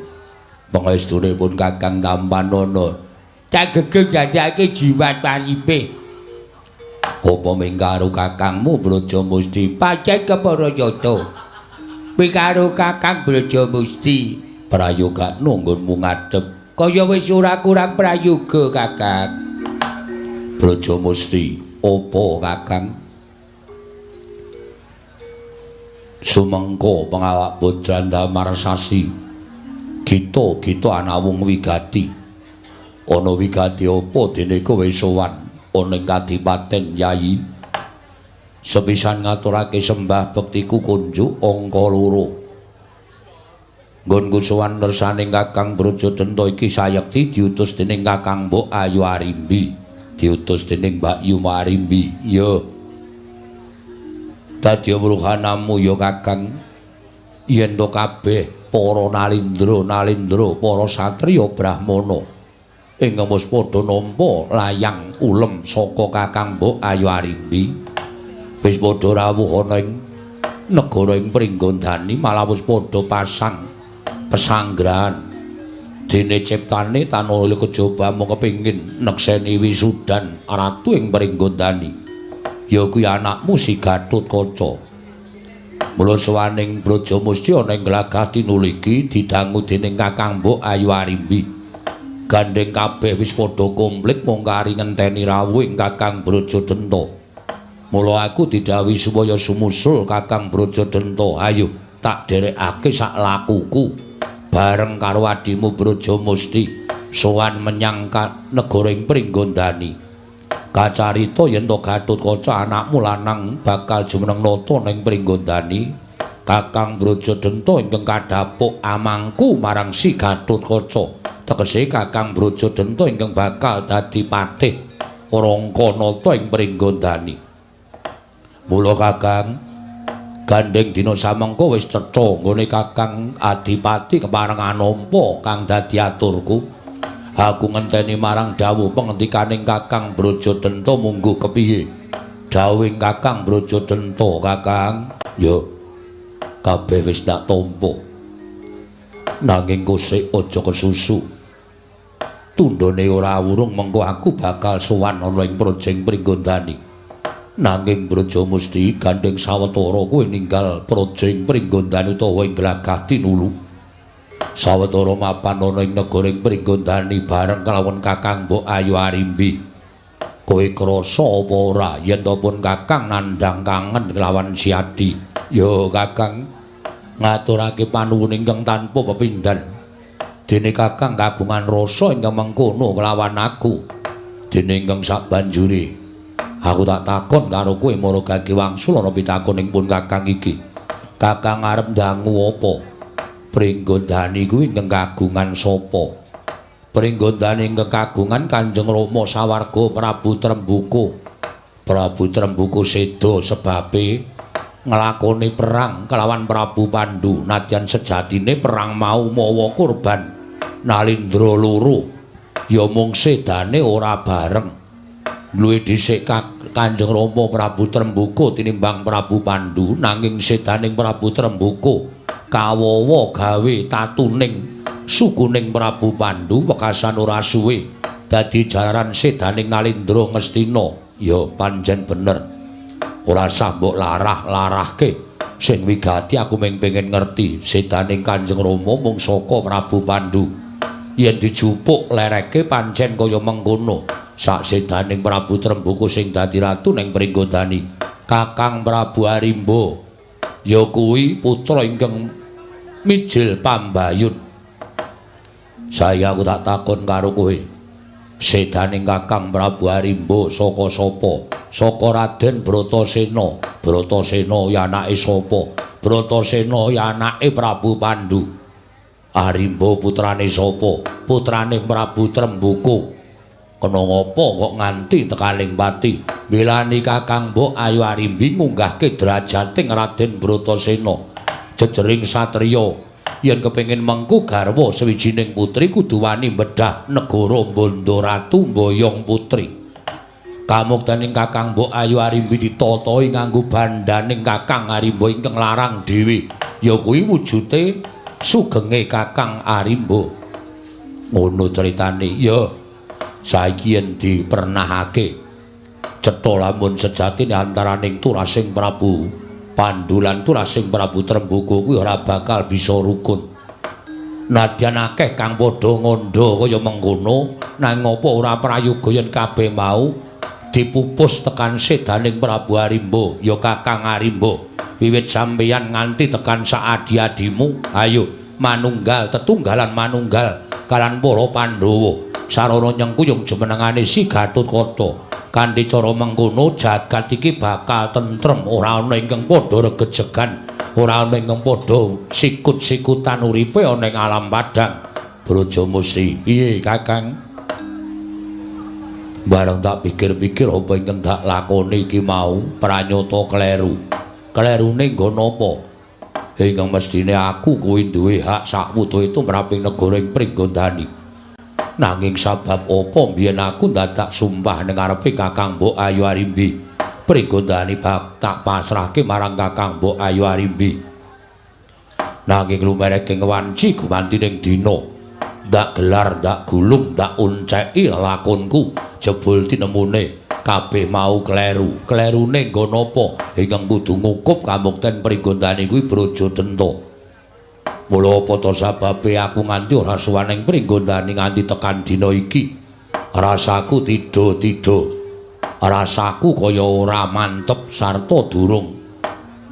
Pangestunipun Kakang Tampanana. Tak gegem dadekake jimat paripe. Apa ming karo kakangmu Brajamusti Pancen keparayata. Pikaro Kakang Brajamusti prayoga nunggonmu ngadhep kaya wis ora kurang prayoga Kakang. Brajamusti. Apa Kakang? Sumengko pengawak Bodrandha Marsasi. Gita anawung wigati. Ana wigati apa dene kowe sowan ana ing Kadipaten Yayi? Sepisan ngaturake sembah bektiku kunjuk angka 2. Nggonku sowan nersaning Kakang Brajadenta iki sayekti diutus dening Kakang Mbok Ayu Arimbi. Diutus dening Mbak Yu Arimbi. Ya. Dadi wruhanamu ya Kakang. Yen to kabeh para nalindra para satriya Brahmana ingkang wis padha nampa layang ulem saka Kakang Mbok Ayu Arimbi wis padha rawuh ana ing negara ing Pringgondani malah wis padha pasang pesanggrahan. Dene ciptane Tanala Kejaba mung kepingin nekseni wisudan ratu ing Pringgondani. Ya kuwi anakmu si Gatotkaca. Mula sawaning Brajamusti ana ing Glagah Tinulu iki didangu dening Kakang Mbok Ayu Arimbi. Gandeng kabeh wis padha komplit mung kari ngenteni rawuh ing Kakang Brajadenta. Mula aku didhawuhi supaya sumusul Kakang Brajadenta. Ayo tak dherekake sak lakuku. bareng karo adimu Brajamusti sowan menyang negaring Pringgondani. Kacarita yen to Gatotkaca anakmu lanang bakal jumeneng nata ning Pringgondani. Kakang Brajadenta ingkang kadhapuk amangku marang si Gatotkaca. Tegese Kakang Brajadenta ingkang bakal dadi patih Rangkanata ing Pringgondani. Mula Kakang gandeng dina samengko wis cetha nggone Kakang Adipati keparengan nampa kang dadi aturku. Aku ngenteni marang dawuh pangentikaning Kakang Brajadenta mungguh kepiye? Dawuhing Kakang Brajadenta, Kakang, ya kabeh wis tak tampa. Nanging kosek aja kesusu. Tundhone ora wurung mengko aku bakal sowan ana ing Projeng Pringgondani. Nanging Brajamusti gandeng sawetara kowe ninggal Projeng Pringgondani utawa ing Glagah Tinulu. Sawetara mapan ana ing negaring Pringgondani bareng kelawan Kakang Mbok Ayu Arimbi. Kowe krasa apa ora yen to pun Kakang nandhang kangen kelawan Si Adi? Ya Kakang ngaturake panuwun ingkang tanpa pepindhan. Dene Kakang kagungan rasa ingkang mengkono kelawan aku. Dene ingkang sabanjure aku tak takon karo kowe maragake wangsul ana pitakoning pun Kakang iki. Kakang arep ndangu apa? Pringgondani kuwi ingkang kagungan sapa? Pringgondani ingkang kagungan Kanjeng Rama sawarga Prabu Trembuku. Prabu Trembuku seda sebabe nglakoni perang kelawan Prabu Pandhu. Nadyan sejatine perang mau mawa kurban Nalindra loro. Ya mung sedane ora bareng. Luwih dhisik Kanjeng Rama Prabu Trembuku tinimbang Prabu Pandhu, nanging sedaning Prabu Trembuku kawawa gawe tatuning sukuning Prabu Pandhu wekasan ora suwe dadi jalaran sedaning Nalindra Ngastina. Ya panjen bener ora sah mbok larah-larahke. Sing wigati aku mung pengen ngerti sedaning Kanjeng Rama mung saka Prabu Pandhu. Yen dijupuk lereke pancen kaya mengkono sak sedaning Prabu Trembuku sing dadi ratu ning Pringgondani. Kakang Prabu Arimba ya kuwi putra ingkang mijil pambayun. Saya aku tak takon karo kowe. Sedaning Kakang Prabu Arimba saka sapa? Saka Raden Bratasena. Bratasena ya anake sapa? Bratasena ya anake Prabu Pandhu. Arimba putrane sapa? Putrane Prabu Trembuku. Kena ngapa kok nganti tekaning pati milani Kakang Mbok Ayu Arimbi ngunggahke derajating Raden Bratasena. Jejering satriya yen kepengin mengku garwa sawijining putri kudu wani mbedhah negara Banda Ratu Mboyong Putri. Kamuktening Kakang Mbok Ayu Arimbi ditatahi nganggo bandaning Kakang Arimba ingkang larang dhewe, ya kuwi wujute sugenge Kakang Arimba. Ngono critane. Ya saiki yen dipernahake cetha lamun sejatine antaraning turasing Prabu Pandhu lan turasing Prabu Trembuku kuwi ora bakal bisa rukun. Nadyan akeh kang padha ngandha kaya mengkono, nanging apa ora prayoga yen kabeh mau dipupus tekan sedaning Prabu Arimba, ya Kakang Arimba. Wiwit sampeyan nganti tekan sak adi-adimu, ayo manunggal tetunggalan manunggal kalan para Pandhawa. Sarana nyengkuyung jumenengane si Gatotkaca. Kanthi cara mengkono jagat iki bakal tentrem, ora ana ingkang padha regejegan, ora ana ingkang padha sikut-sikutan uripe ana ing alam padang. Brajamusti, piye Kakang? Bareng tak pikir-pikir apa ingkang tak lakoni iki mau pranyata kleru. Klerune nggo napa? Ingkang mestine aku kuwi duwe hak sakwutu itu mraping negara ing Pringgondani. Nanging sabab apa biyen aku dadak sumpah ning ngarepe Kakang Mbok Ayu Arimbi. Pringgondani bak tak pasrahke marang Kakang Mbok Ayu Arimbi. Nanging lumereke wanci gumantining dina ndak gelar, ndak gulung, ndak unceki lakonku jebul tinemune kabeh mau kleru. Klerune nggo napa? Ingkang kudu ngukup kamukten Pringgondani kuwi Brajadenta. Mula apa to sababe aku nganti ora suwaning Pringgondani nganti tekan dina iki. Rasaku tida-tida. Rasaku kaya ora mantep sarta durung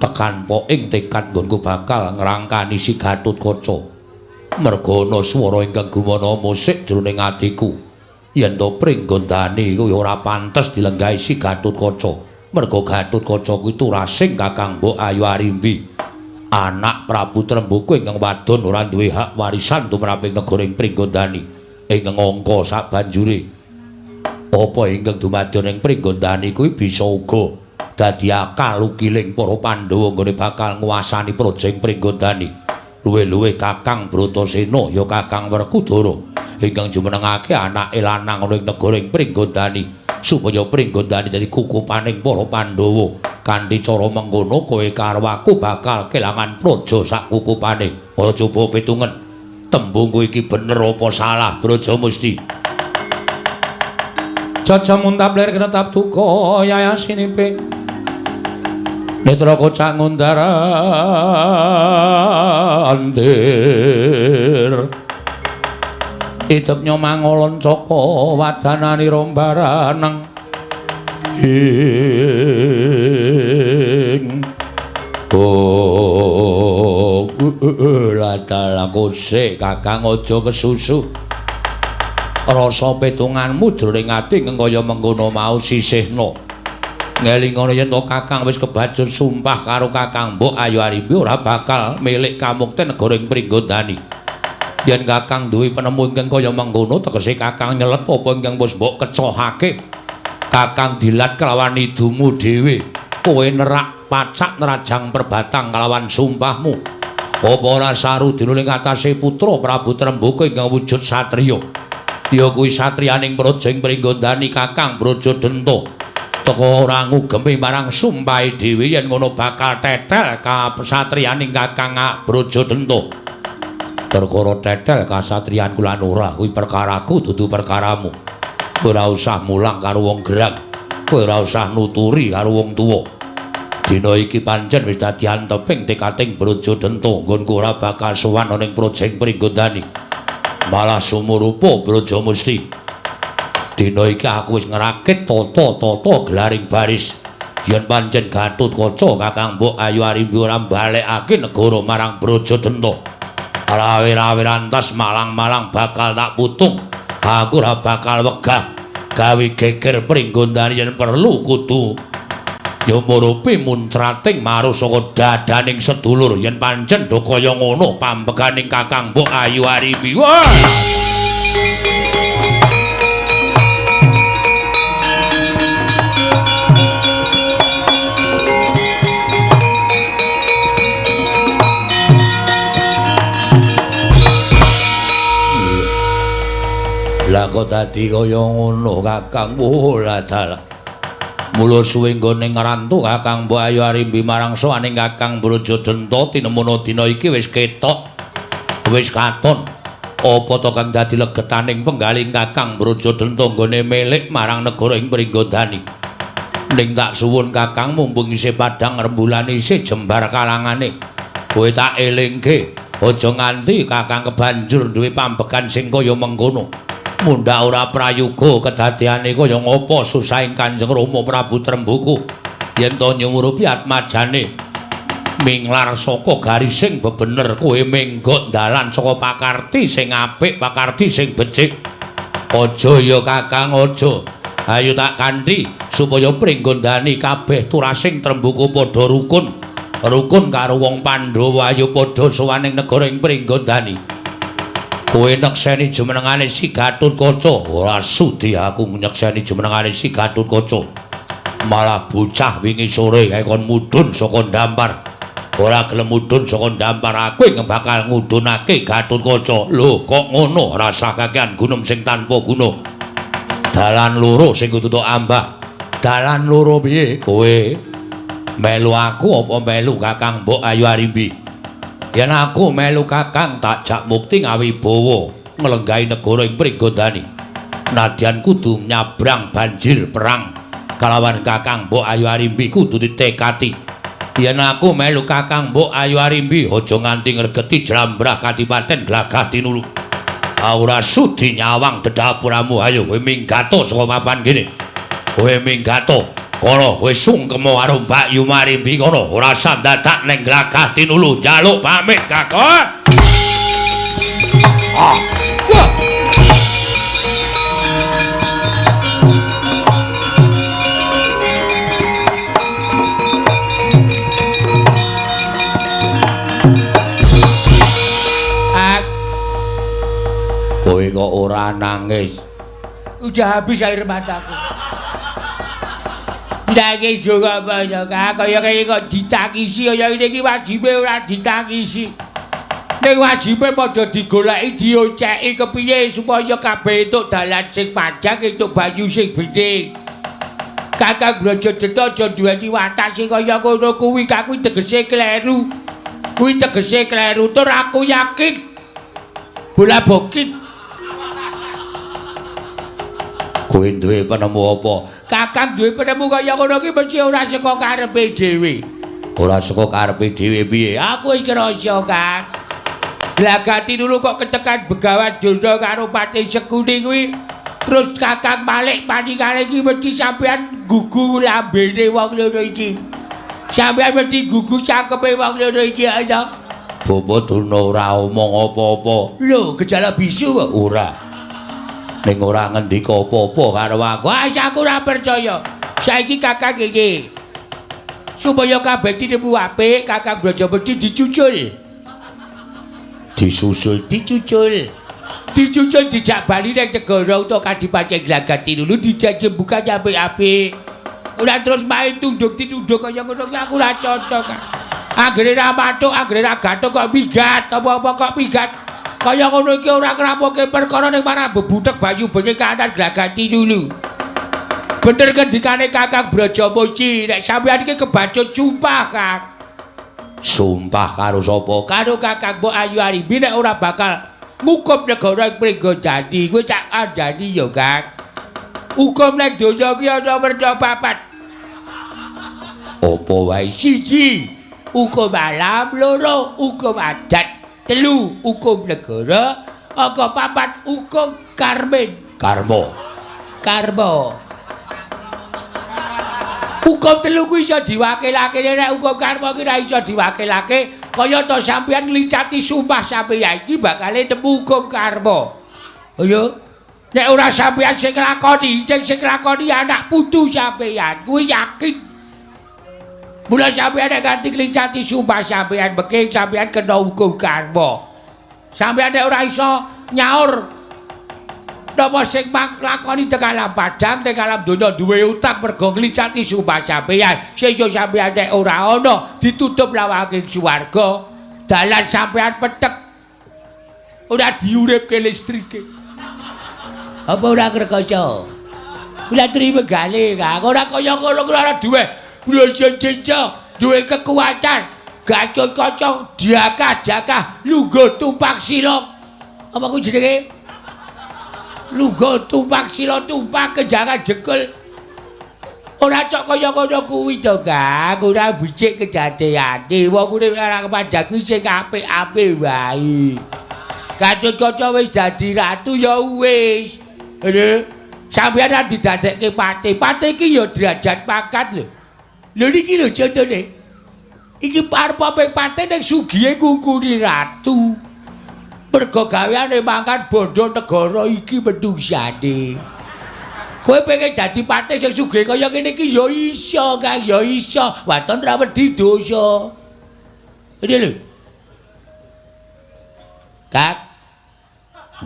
tekan poing tekad nggonku bakal ngrangkani si Gatotkaca. merga ana swara ingkang gumana musik jroning atiku. Yen to Pringgondani kuwi ora pantes dilenggahi si Gatotkaca. Merga Gatotkaca kuwi turasing Kakang Mbok Ayu Arimbi. Anak Prabu Tremboko ingkang wadon ora duwe hak warisan tumraping negara Pringgondani. Ing angka sabanjure apa ingkang dumadyan ing Pringgondani kuwi bisa uga dadi akal ukiling para Pandhawa nggone bakal nguwasani projeng Pringgondani. Luwe-luwe Kakang Bratasena ya Kakang Werkudara ingkang jumenengake anake lanang ana ing negara Pringgondani supaya Pringgondani dadi kukupaning para Pandhawa. Kanthi cara mengkono kowe karo aku bakal kelangan praja sak kukupane. Ora coba petungen. Tembungku iki bener apa salah, Brajamusti? Caca muntap ler ketap duka yayasinipe. Netra kocak ngundara andir. Idepnya mangolon coko wadanani rombaranang. Oh, latala kose Kakang aja kesusu. Rasa petunganmu jroning ati kaya mengkono mau sisihna. Ngelingane yen to Kakang wis kebajur sumpah karo Kakang Mbok Ayu Arimbi ora bakal milik kamukten negara ing Pringgondani. Yen Kakang duwe penemu ingkang kaya mengkono tegese Kakang nyelet apa ingkang wis mbok kecohake. Kakang dilat kelawan idumu dhewe. Kowe nerak pacak nerajang perbatang kelawan sumpahmu. Apa ora saru dina ing atase putra Prabu Tremboko ingkang wujud satriya. Ya kuwi satriyaning projeng Pringgondani Kakang Brajadenta. Teka ora ngugemi marang sumpahe dhewe yen ngono bakal tetel kasatriyaning Kakang Brajadenta. Perkara tetel kasatriyanku lan ora kuwi perkaraku dudu perkaramu. Ora usah mulang karo wong gerang. Kowe ora usah nuturi karo wong tuwa. Dina iki pancen wis dadi anteping tekating Brajadenta nggonku ora bakal sowan ana ing projeng Pringgondani. Malah sumurupa Brajamusti. Dina iki aku wis ngerakit tata-tata gelaring baris. Yen pancen Gatotkaca Kakang Mbok Ayu Arimbi ora balekake negara marang Brajadenta. Rawe-rawe rantas malang-malang bakal tak putung. Aku ora bakal wegah gawe geger Pringgondani yen perlu kudu ya murupi muncrating marus saka dadaning sedulur yen pancen do kaya ngono pambeganing Kakang Mbok Ayu Arimbi. Wah! Lah kok dadi kaya ngono Kakang ora dalah. Mula suwe nggone ngrantu Kakang Mbok Ayu Arimbi marang sowaning Kakang Brajadenta tinemono dina iki wis ketok. Wis katon. Apa to kang dadi legetaning penggaling Kakang Brajadenta nggone milik marang negara ing Pringgondani. Ning tak suwun Kakang mumpung isih padhang rembulan isih jembar kalangane. Kowe tak elingke aja nganti Kakang kebanjur duwe pambegan sing kaya mengkono. Mundhak ora prayoga kedadeane kaya ngapa susahing Kanjeng Rama Prabu Tremboko yen to nyumurupi atmajane minglar saka garising bebener kowe menggot dalan saka pakarti sing apik pakarti sing becik. Aja ya Kakang aja. Ayo tak kanthi supaya Pringgondani kabeh turasing Tremboko padha rukun karo wong Pandhawa ayo padha sowaning negara ing Pringgondani. Kowe nekseni jumenengane si Gatotkaca. Ora sudi aku nyekseni jumenengane si Gatotkaca. Malah bocah wingi sore kae kon mudhun saka ndampar. Ora gelem mudhun saka ndampar aku ing bakal ngudhunake Gatotkaca. Lho kok ngono rasah kakean gunung sing tanpa guna. Dalan loro sing kudu ambah. Dalan loro piye? Kowe melu aku apa melu Kakang Mbok Ayu Arimbi? Yen aku melu Kakang tak jak mukti ngawibawa nglenggahi negara ing Pringgondani. Nadyan kudu nyabrang banjir perang kalawan Kakang Mbok Ayu Arimbi kudu ditekati. Yen aku melu Kakang Mbok Ayu Arimbi aja nganti ngregeti Jlambrah Kadipaten Glagah Tinulu. Ora sudi nyawang dedapuramu. Ayo kowe minggato saka papan kene. Kowe minggato. Kono kowe sungkem karo Mbak Yu Marimbi kono ora usah dadak ning Glagah Tinulu njaluk pamit Kakang. Wah. Kowe kok ora nangis? Udah habis air mataku. Nangis juga basa kaya kaya kok ditangisi kaya ngene iki wajibe ora ditangisi. Ning wajibe padha digoleki dioceki kepiye supaya kabeh entuk dalan sing panjang entuk banyu sing bening. Kakang Brajadeta aja duweni watak sing kaya ngono kuwi kakuwi tegese kleru. Kuwi tegese kleru tur aku yakin bola bokit. Kowe duwe penemu apa? Kakang duwe penemu kaya ngono ki mesti ora saka karepe dhewe. Ora saka karepe dhewe piye? Aku wis krasa, Kang. Glagati dulu kok ketekan Begawan Dana karo Patih Sekuni kuwi. Terus Kakang Malik panikane iki mesti sampean gugu lambene wong loro iki. Sampean mesti gugu cangkeme wong loro iki aja. Bapak Dana ora omong apa-apa. Lho, gejala bisu kok. Ora. Ning ora ngendika apa-apa karo aku. Wes aku ora percaya. Saiki Kakang iki supaya kabeh tinemu apik, Kakang Brajapati dicucul. Disusul dicucul dijak bali ning negara utawa Kadipaten Glagati dulu dijajah buka apik-apik. Ora terus main tunduk-tunduk kaya ngono ki aku ora cocok. Anggere ra mathuk, anggere ra gathuk kok migat, apa-apa kok migat. Kaya ngono iki ora ngrampungke perkara ning marang bebutek banyu bening kanan Glagati dulu. Bener kendikane Kakang Brajapati, nek sampeyan iki kebacut sumpah, Kang. Sumpah karo sapa? Karo Kakang Mbok Ayu Arimbi nek ora bakal ngukum negara ing Pringgondani, kuwi cak andani ya, Kang. Hukum nek donya ki ana werna papat. Apa wae? 1. Hukum alam, 2. Hukum adat, 3. Hukum negara, 4. Hukum karmen. Karma. Hukum 3 kuwi iso diwakilake nek hukum karma ki ora iso diwakilake kaya to sampeyan nglicati sumpah sampeyan iki bakal nemu hukum karma. Ayo. Nek ora sampeyan sing nglakoni anak putu sampeyan kuwi yakin. Mula sampeyan nek ganti nglicati sumpah sampeyan mengke sampeyan kena hukum karma. Sampeyan nek ora iso nyaur napa sing maklakoni tekan alam padang tekan alam donya duwe utang mergo nglicati sumpah sampeyan. Sesuk sampeyan nek ora ana ditutup lawange swarga, dalan sampeyan petek. Ora diuripke listrike. Apa ora kerkasa? Kula trime gale, Kang. Ora kaya ngono ora duwe brojo-jejo, duwe kekuatan. Gacut kocok diakah-jakah lungguh tumpak sila. Apa ku jenenge? Lungguh tumpak sila tumpak kejangan jekul. Ora cok kaya ngono kuwi to, Kang. Ora becik kedadeane. Wong kuwi ora kepanjang sing apik-apik wae. Gacut kocok wis dadi ratu ya wis. Lho, sampeyan ra didadekke patih. Patih iki ya derajat pangkat lho. Lho niki lho contone. Iki parep patih ning sugihe ngungkuri ratu. Mergo gaweane mangan bondo negara iki menungsane. Kowe pengen dadi patih sing sugih kaya ngene iki ya iso, Kang, ya iso. Waton ra wedi dosa. Ini lho. Kak.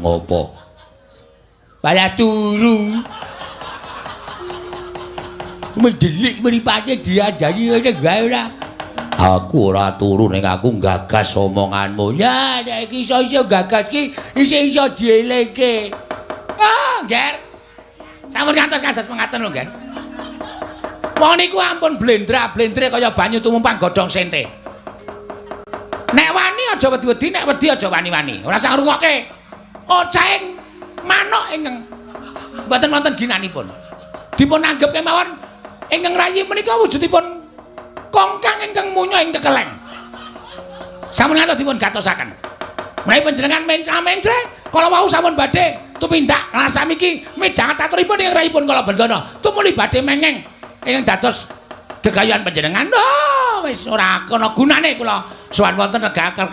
Ngopo? Malah turu. Mendelik mripate diandani ngene gawe ora. Aku ora turu ning aku gagas omonganmu. Ya, nek iki iso gagas ki isih iso dieleke. Ah, Ger. Sampun ngantos kados mengaten lho, Ger. Wong niku ampun blendra-blendre kaya banyu tumumpang godhong sente. Nek wani aja wedi-wedi, nek wedi aja wani-wani. Ora sang ngrungokke. Ocaing manuk ingkang mboten wonten ginanipun. Dipun anggep kemawon ingkang rayi menika wujudipun kongkang ingkang munya ing tekeleng. Sampun ngantos dipun gatosaken. Menawi panjenengan mencra-mencre kala wau sampun badhe tumindak lan samiki midhanget aturipun ing rayipun kala Bendana tumuli badhe mengeng ingkang dados gegayuhan panjenengan. Oh, wis ora ana gunane kula sowan wonten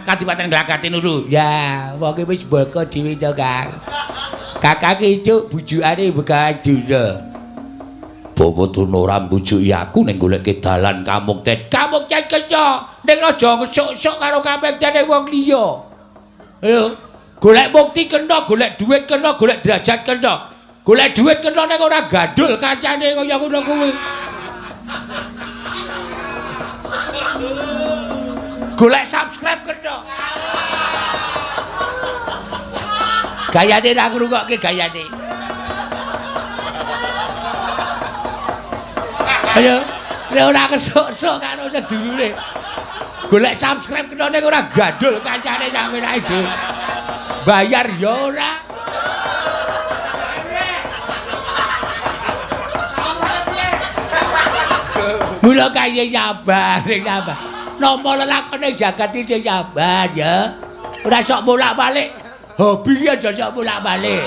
Kadipaten Glagatinulu. Ya, wong wis baka dhewe to, Kang. Kakak ki cuk bujukane Begawan Duna. Bawa Duna ora mbujuki aku ning goleke dalan Kamukten. Kamukten kenca ning aja ngesuk-esuk karo kamengtene wong liya. Ayo, golek bukti kena, golek dhuwit kena, golek derajat kena. Golek dhuwit kena ning ora gandul kancane kaya ngono kuwi. Golek subscribe kena. Gayane ra ngrungokke gayane. Ayo, nek ora kesuk-suk karo sedulure. Golek subscribe kena ning ora gandul kancane sampe ae dhewe. Bayar ya ora. Mula kaya sabar, sabar. Napa lelakone jagat iki sabar ya. Ora sok bolak-balik. Hobi aja sok bolak-balik.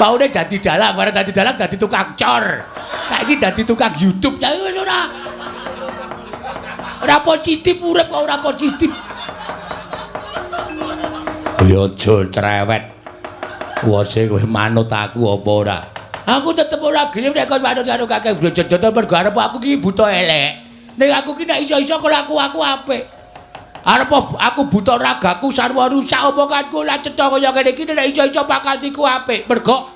Paune dadi dalang, bareng dadi dalang dadi tukang cor. Saiki dadi tukang YouTube, saiki wis ora. Ora positif urip kok ora positif. Ya aja cerewet. Wose kowe manut aku apa ora? Aku tetep ora gelem nek kon manut karo Kakek Brojodoto mergo arep aku ki buta elek. Nek aku ki nek iso-iso kelaku aku apik. Arep aku buta ragaku sarwa rusak omonganku lan cetha kaya kene iki nek iso-iso bakal tiku apik. Mergo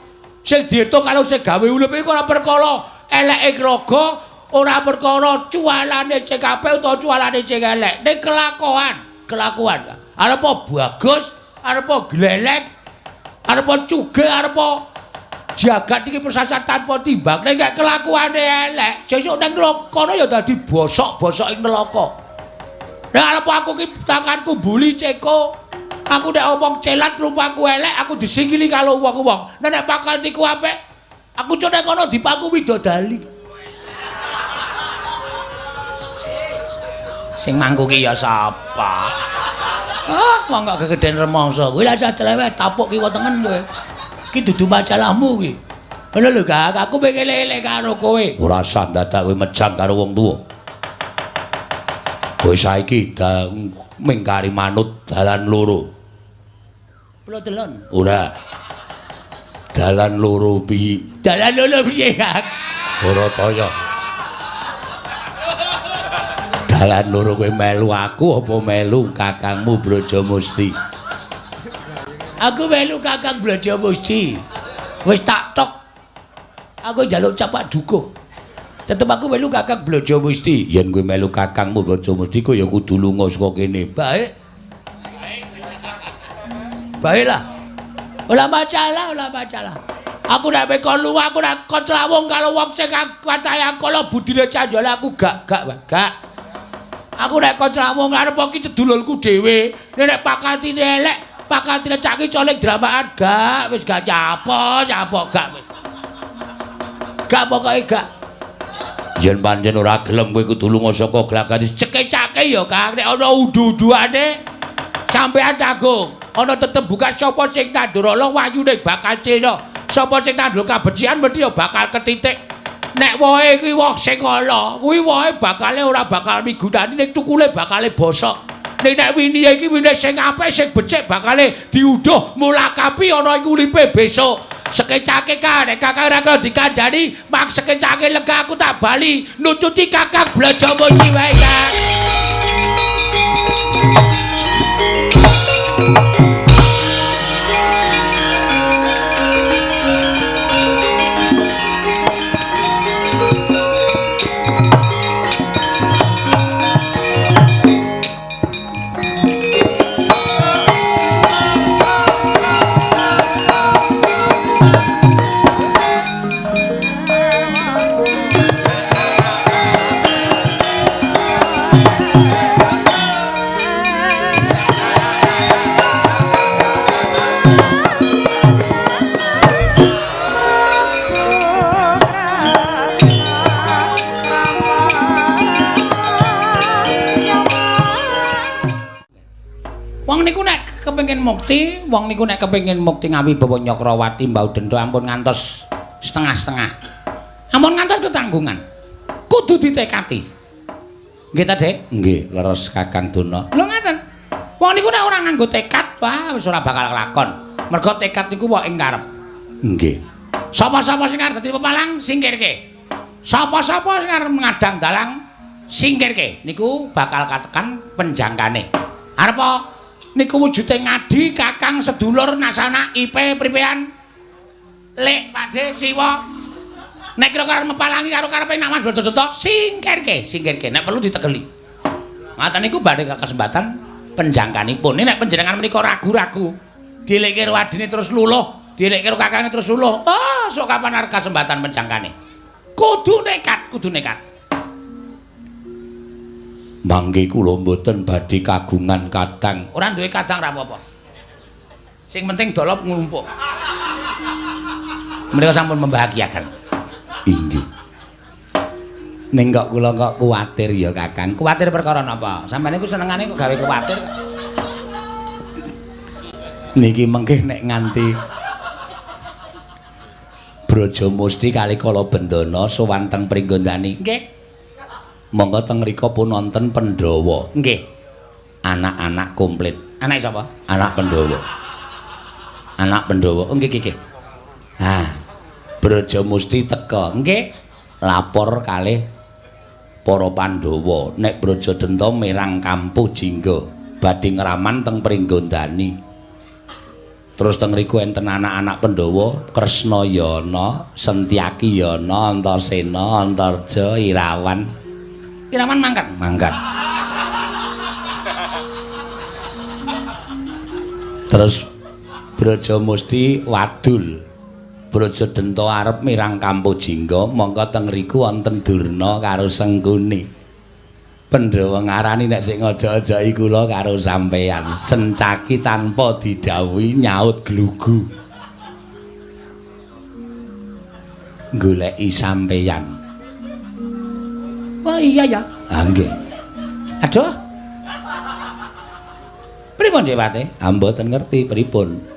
sing diitung karo sing gawe ulup iku ora perkara eleke raga, ora perkara cualane sing apik utawa cualane sing elek. Nek kelakuan. Arep bagus, arep glelek, arep cuge, arep jagat iki persasat tanpa timbang. Nek kelakuane elek, sesuk nang kono ya dadi bosok-bosok ing neraka. Nek arep aku ki tanganku buli ceko, aku nek omong celat rupaku elek, aku disingkili karo wong-wong. Nek bakal tiku apik, aku cuk nek kono dipaku widodali. Sing mangku ki ya sapa? Wong kok gegeden remangsa. Kowe lha cerewet tapuk kiwa tengen kowe. Ki dudu masalahmu ki. Ngono lho, Kak, aku pengen elek karo kowe. Ora usah dadak kowe mejang karo wong tuwa. Kowe saiki mingkari manut dalan loro. Plodelon. Ora. Dalan loro piye? Dalan loro piye, Kak? Ora kaya. Dalan loro kowe melu aku apa melu kakangmu Brajamusti? Aku melu Kakang Brajamusti. Wis tak tok. Aku njaluk capak dukuh. Tetep aku melu Kakang Brajamusti. Yen kowe melu kakangmu Brajamusti kowe ya kudu lunga saka kene. Baik. Baiklah. Ora masalah, ora masalah. Aku nek mekon lunga, aku nek kon trawung karo wong sing kataya kala budine canjole aku gak. Aku nek kon trawung arep iki cedulurku dhewe. Nek pakantine elek, pakantine caki colek dramaan gak, wis gak capok gak wis. Gak pokoke gak. Yen pancen ora gelem kowe kudu lunga saka glagane ceke-cake ya, Kang. Nek ana udu-uduane sampean tanggung. Ana tetep buka sapa sing nandurala wayune bakal cena. Sapa sing nandur kabecikan mesti ya bakal ketitik. Nek wohe kuwi woh sing ala, kuwi wohe bakale ora bakal migunani ning tukule bakale bosok. Nek winihe iki wine sing apik sing becik bakale diudhuh mulakapi ana ing uripe besok. Sekecake ka nek Kakang Rangga dikandhani mak sekecake lega aku tak bali nututi Kakang Brajamusti wae, Kang. Wong niku nek kepengin mukti ngawi bawa Nyakrawati Mbau Denda ampun ngantos setengah-setengah. Ampun ngantos ketanggungan. Kudu ditekati. Nggih ta, Dik? Nggih, leres Kakang Duna. Lho ngaten. Wong niku nek ora nganggo tekad, wah wis ora bakal lakon. Mergo tekad niku wae ing karep. Nggih. Sapa-sapa sing arep dadi pepalang singkirke. Sapa-sapa sing arep ngadang dalang singkirke. Niku bakal katekan penjangkane. Arep apa? Niku wujude ngadi kakang sedulur nasana IP pripean. Lek Pakde Siwa. Nek kira-kira mepalangi karo karepe Nak Mas Brojojoto singkirke, singkirke. Nek perlu ditegeli. Ngaten niku badhe kesempatan penjangkanipun. Nek panjenengan menika ragu-ragu, dilekke karo adine terus luluh, dilekke karo kakange terus luluh. Oh, sok kapan arep kesempatan penjangkane. Kudu nekat, kudu nekat. Mangke kula mboten badhe kagungan kadang. Ora duwe kadang ra apa-apa. Sing penting dolop nglumpuk. Menika sampun membahagiakan. Inggih. Ning kok kula kok kuwatir ya Kakang. Kuwatir perkara napa? Sampeyan iku senengane kok gawe kuwatir. Niki mengke nek nganti Braja Musti kali Kala Bendana sowan teng Pringgondani. Nggih. Monggo teng mriku pun wonten Pandhawa. Nggih. Anak-anak komplit. Anak sapa? Anak Pandhawa. Anak Pandhawa. Oh nggih nggih. Ha. Braja Musti teka. Nggih. Lapor kalih para Pandhawa nek Brajadenta mirang Kampuh Jingga badhe ngraman teng Pringgondani. Terus teng mriku enten anak-anak Pandhawa, Kresnayana, Sentyakiyana, Antasena, Antarja, Irawan. Irawan mangkat. Mangkat. Terus Braja Musti wadul. Brajadenta arep mirang Kampuh Jingga, mongko teng mriku wonten Durna karo Sengkuni. Pandhawa ngarani nek sing aja-ajaki kula karo sampeyan. Sencaki tanpa didhawuhi nyaut glugu. Goleki sampeyan. Oh iya ya. Ah nggih. Aduh. Pripun Dewate? Ah mboten ngerti pripun.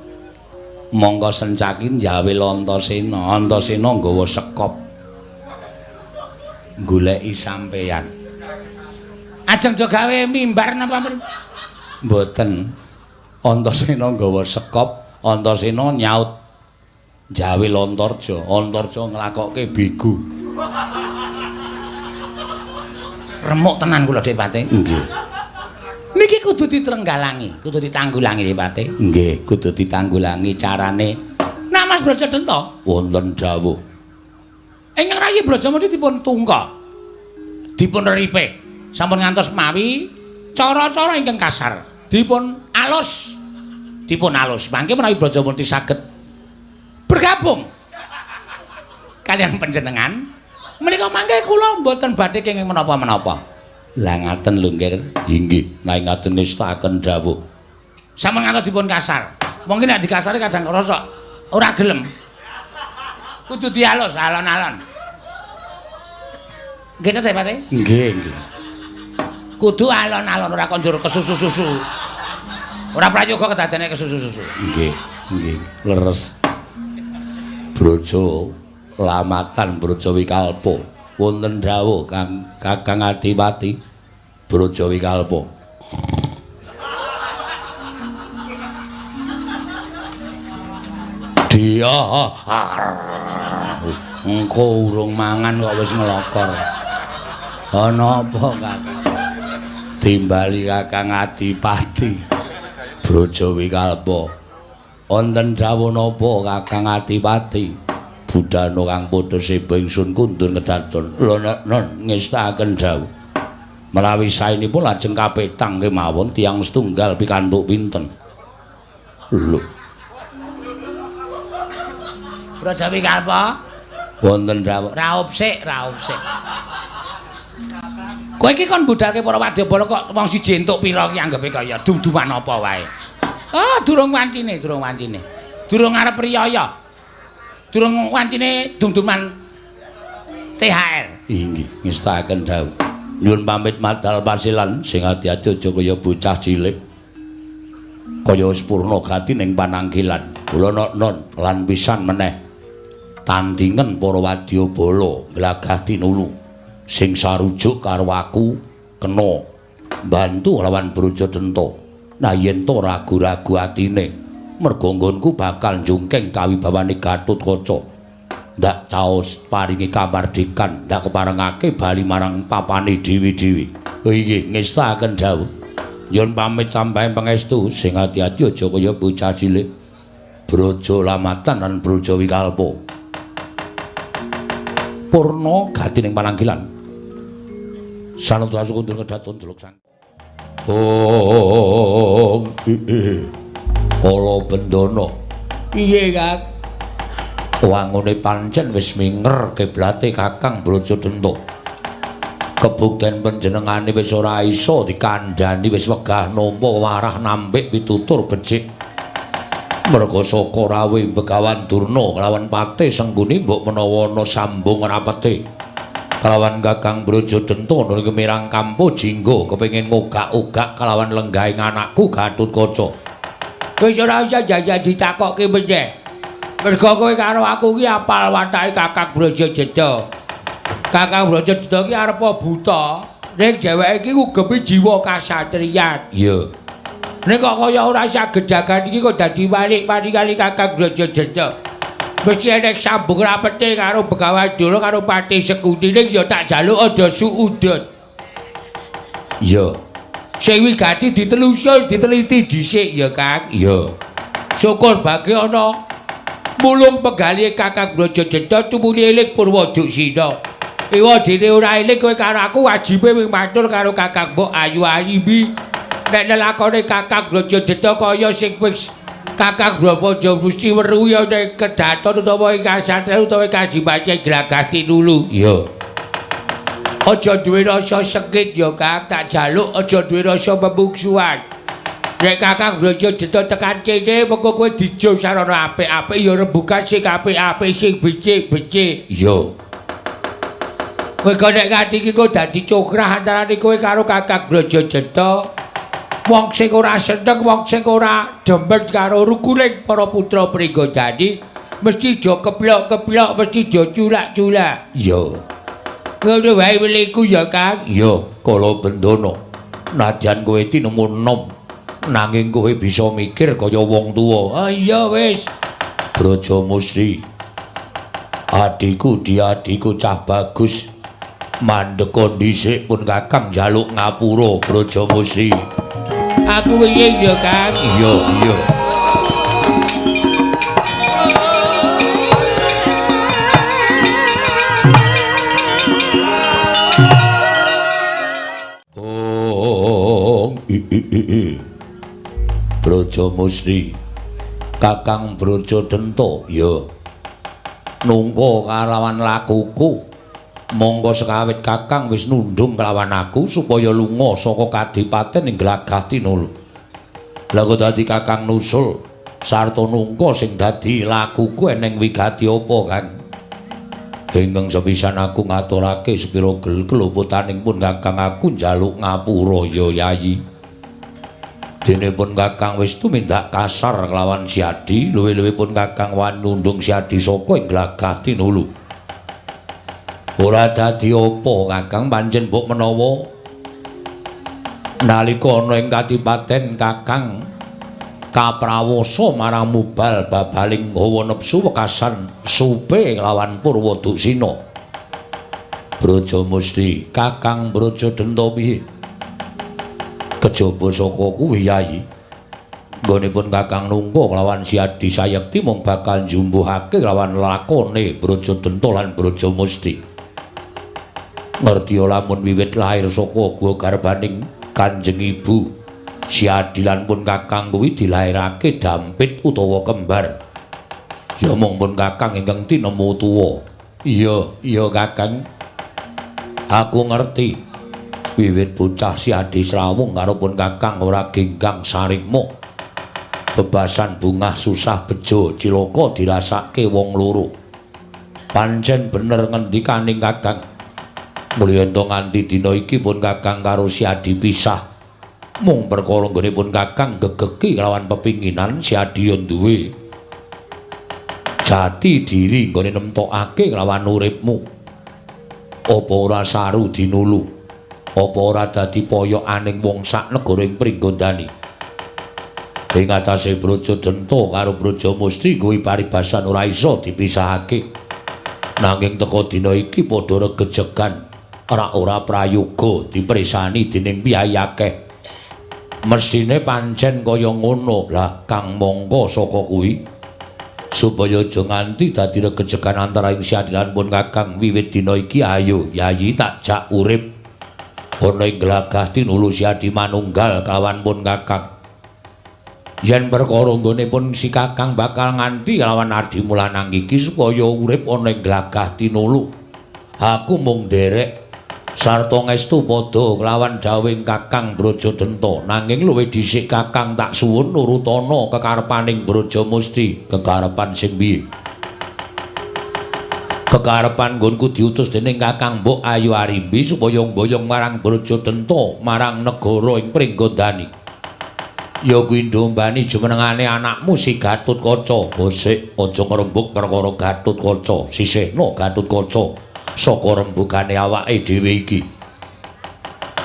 Monggo Sencaki njawe Antasena, Antasena nggawa sekop. Goleki sampeyan. Ajeng do gawe mimbar napa pripun? Mboten. Antasena nggawa sekop, Antasena nyaut njawe Antarja, Antarja nglakokke begu. Remuk tenan kula Dewate. Nggih. Niki kudu ditenggalangi, kudu ditanggulangi Dewate. Nggih, kudu ditanggulangi carane. Nah Mas Brajadenta Wonten dawuh. ingkang rayi Brajamusti dipun tungka. Dipun ripe. Sampun ngantos mawi cara-cara ingkang kasar. Dipun alus. Dipun alus. Mangke menawi Brajamusti saged bergabung kaliyan panjenengan, menika mangke kula mboten badhe kenging menapa-menapa. Lah ngaten lho nggih. Inggih, nek ngaten nistakaken dawuh. Sampun ngantos dipun kasar. Mungkin nek dikasari kadang rasa ora gelem. Kudu dialus alon-alon. Nggih ta Pak? Nggih, nggih. Kudu alon-alon ora konjur kesusu-susu. Ora prayoga kedadene kesusu-susu. Nggih, nggih. Leres. Braja Lamatan Braja Wikalpa. Wonten dawuh Kakang Adipati Braja Wikalpa. Dia engko urung mangan kok wis ngelokor. Ana apa, Kakang? Timbali Kakang Adipati Braja Wikalpa. Wonten dawuh napa Kakang Adipati? Budana kang padha seba ingsun kundur kedaton. Lho non ngestaken dawuh. Menawi saenipun lajeng kapetang kemawon tiyang setunggal pikantuk pinten? Lho. Braja Wikalpa Wonten dawuh. raup sik. Kowe iki kon budalke para wadyabala kok wong siji entuk pira iki anggepe kaya dum-duman apa wae. Ah, durung wancine. Durung arep riyaya. Durung wancine dum-duman THR. Inggih, ngestaken dawuh. Nyuwun pamit madal pasilan sing ati-ati aja kaya bocah cilik. Kaya wis purna gati ning panangkilan. Kula non lan pisan meneh tandingen para wadyabala glagah tinulu sing sarujuk karo aku kena bantu lawan Brajadenta. Nah yen to ragu-ragu atine, merga nggonku bakal njungkeng kawibawane Gatotkaca. Ndak caos paringi kamardikan, ndak keparengake bali marang papane dewi-dewi. Oh nggih, ngestaken dawuh. Yen pamit sampeyan pangestu, sing ati-ati aja kaya bocah cilik. Braja Lamatan lan Braja Wikalpa. Purna gatining pananggilan. Sanadya kundur kedaton jeluk sang. Oh, Kala Bendana. Piye, Kang? Wangune pancen wis minger kiblate Kakang Brajadenta. Kebukten panjenengane wis ora isa dikandhani, wis wegah nampa warah nampik pitutur becik. Merga saka rawuh Begawan Durna kelawan Patih Sengguni mbok menawa ana sambung rapete. Kelawan Kakang Brajadenta niki mirang kampo jingga kepengin ngogak-ogak kelawan lenggahing anakku Gatotkaca. Wis ora usah jajak ditakokke meneh. Merga kowe karo aku ki apal watake Kakang Brajadenta. Kakang Brajadenta ki arep buta, ning dheweke iki ngugemi jiwa kasatriyan. Iya. Nek kok kaya ora saged jagan iki kok dadi walik-wali kali Kakang Brajadenta. Mesti enek sambung rapete karo Begawan Durna karo Patih Sengguni ning ya tak jaluk aja suudon. Iya. Sing wigati ditelusur, diteliti dhisik ya, Kang. Iya. Syukur bagi ana mulung penggalih Kakang Brajadenta tumuli eling Purwaduksina. Iwa dene ora eling kowe karo aku wajibe matur karo Kakang Mbok Ayu Ayimbi. Nek nelakone Kakang Brajadenta kaya sing wis Kakang Brahmada mesti weruh ya nek kedaton utawa ing kasatren utawa kajibace Glagati Nulu. Iya. Aja duwe rasa sekit ya, Kang. Tak jaluk aja duwe rasa pemungsuhan. Nek Kakang Brajadenta tekan kene mengko kowe dijo sarana apik-apik ya rembugan sing apik-apik sing becik-becik. Iya. Kowe kok nek nganti iki kok dadi cokrah antarane kowe karo Kakang Brajadenta. Wong sing ora seneng, wong sing ora demen karo rukuning para putra Pringgodani mesti do keplok-keplok, mesti do culak-culak. Iya. Ngono wae weliku ya, Kang. Iya, Kala Bendana. Nadyan kowe tinemu enom, nanging kowe bisa mikir kaya wong tuwa. Ah iya wis. Brajamusti. Adiku diadiku cah bagus. Mandheka dhisik pun Kakang njaluk ngapura Brajamusti. Aku wingi ya, Kang. Iya, iya. Oh, Brajamusti. Kakang Brajadenta, ya. Nungka kalawan lakuku. Monggo sekawit Kakang wis nundung kelawan aku supaya lunga saka kadipaten ing Glagati Nulu. Lah kok dadi Kakang nusul sarta nungka sing dadi lakuku eneng wigati apa, Kang? Ingkang sepisan aku ngaturake sepira geluputaning pun Kakang aku njaluk ngapura ya Yayi. Dene pun Kakang wis tumindak kasar kelawan Siadi, luwih-luwih pun Kakang wani nundung Siadi saka ing Glagati Nulu. Ora dadi apa Kakang pancen mbok menawa nalika ana ing kadipaten Kakang kaprawasa marang Mubal babaling hawa nepsu wekasan supe lawan Purwaduksina. Brajamusti, Kakang Brajadenta piye? Kejaba saka kuwi Yayi. Nggonipun Kakang nungka lawan Siadi Sayekti mung bakal njumbuhake lawan lakone Brajadenta lan Brajamusti. Ngerti lamun wiwit lahir saka gua garbaning Kanjeng Ibu Siadi lan pun Kakang kuwi dilairake dampit utawa kembar. Ya mung pun Kakang ingkang tinemu tuwa. Iya, iya Kakang. Aku ngerti. Wiwit bocah Siadi Srawung karo pun Kakang ora genggang sarikma. Bebasan bungah susah bejo cilaka dirasake wong loro. Pancen bener ngendikaning Kakang. Mulya ento nganti dina iki pun Kakang karo Siadi pisah. Mung perkara nggonipun Kakang gegeki lawan pepinginan Siadi yo duwe jati diri nggone nemtokake lawan uripmu. Apa ora saru dinulu apa ora dadi poyokaning wong sak negara ing Pringgondani. Ing atase Brajadenta karo Brajamusti kuwi paribasan ora isa dipisahake. Nanging teka dina iki padha regejegan ora prayoga dipresani dening piyai akeh. Mesthine pancen kaya ngono. Lah kang mongko saka kuwi supaya aja nganti dadi regejegan antara ing Syadilan pun Kakang wiwit dina iki ayo Yayi tak jak urip ana ing glagah tinulu Syadi manunggal kawan pun Kakang. Yen perkara nggone pun si Kakang bakal nganti lawan Ardi Mulanang iki supaya urip ana ing glagah tinulu. Aku mung nderek sarta ngestu padha kelawan dawuhing Kakang Brajadenta, nanging luwih dhisik Kakang tak suwun nurutana kekarepaning Brajamusti. Kekarepan sing piye? Kekarepan nggonku diutus dening Kakang Mbok Ayu Arimbi supaya mboyong marang Brajadenta marang negara ing Pringgondani. Ya kuwi ndombani jumenengane anakmu si Gatotkaca. Gosik aja ngrembug perkara Gatotkaca. Sisihna Gatotkaca saka rembugane awake dhewe iki.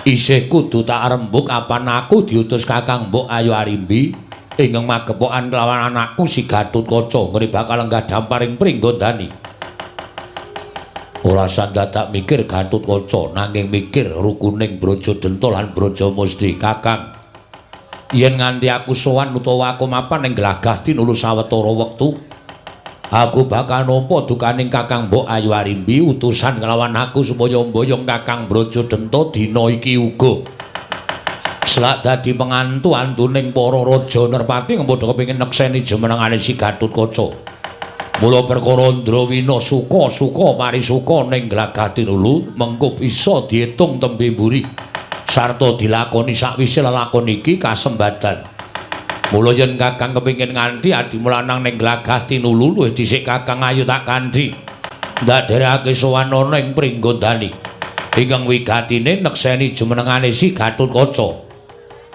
Isih kudu tak rembug apan aku diutus Kakang Mbok Ayu Arimbi ingkang magepokan kelawan anakku si Gatotkaca ngene bakal lenggah damparing Pringgondani. Ora sandadak mikir Gatotkaca nanging mikir rukuning Brajadenta lan Brajamusti. Kakang, yen nganti aku sowan utawa aku mapan ing glagah tinulu sawetara wektu, aku bakal nampa dukaning Kakang Mbok Ayu Arimbi utusan nglawan aku supaya mboyong Kakang Brajadenta dina iki uga. Selak dadi pengantu-antuning para raja Nerpati padha kepengin nekseni jumenengane si Gatotkaca. Mula perkara Ndrawina suka-suka parisuka ning glagah tinulu mengko bisa diitung tembe mburi sarta dilakoni sakwise lelakon iki kasembadan. Mula yen Kakang kepengin nganti Adi Mulanang ning glagah tinulu luwih dhisik Kakang ayo tak kanthi ndadherekake sowan ana ing Pringgondani ingkang wigatine nekseni jumenengane si Gatotkaca.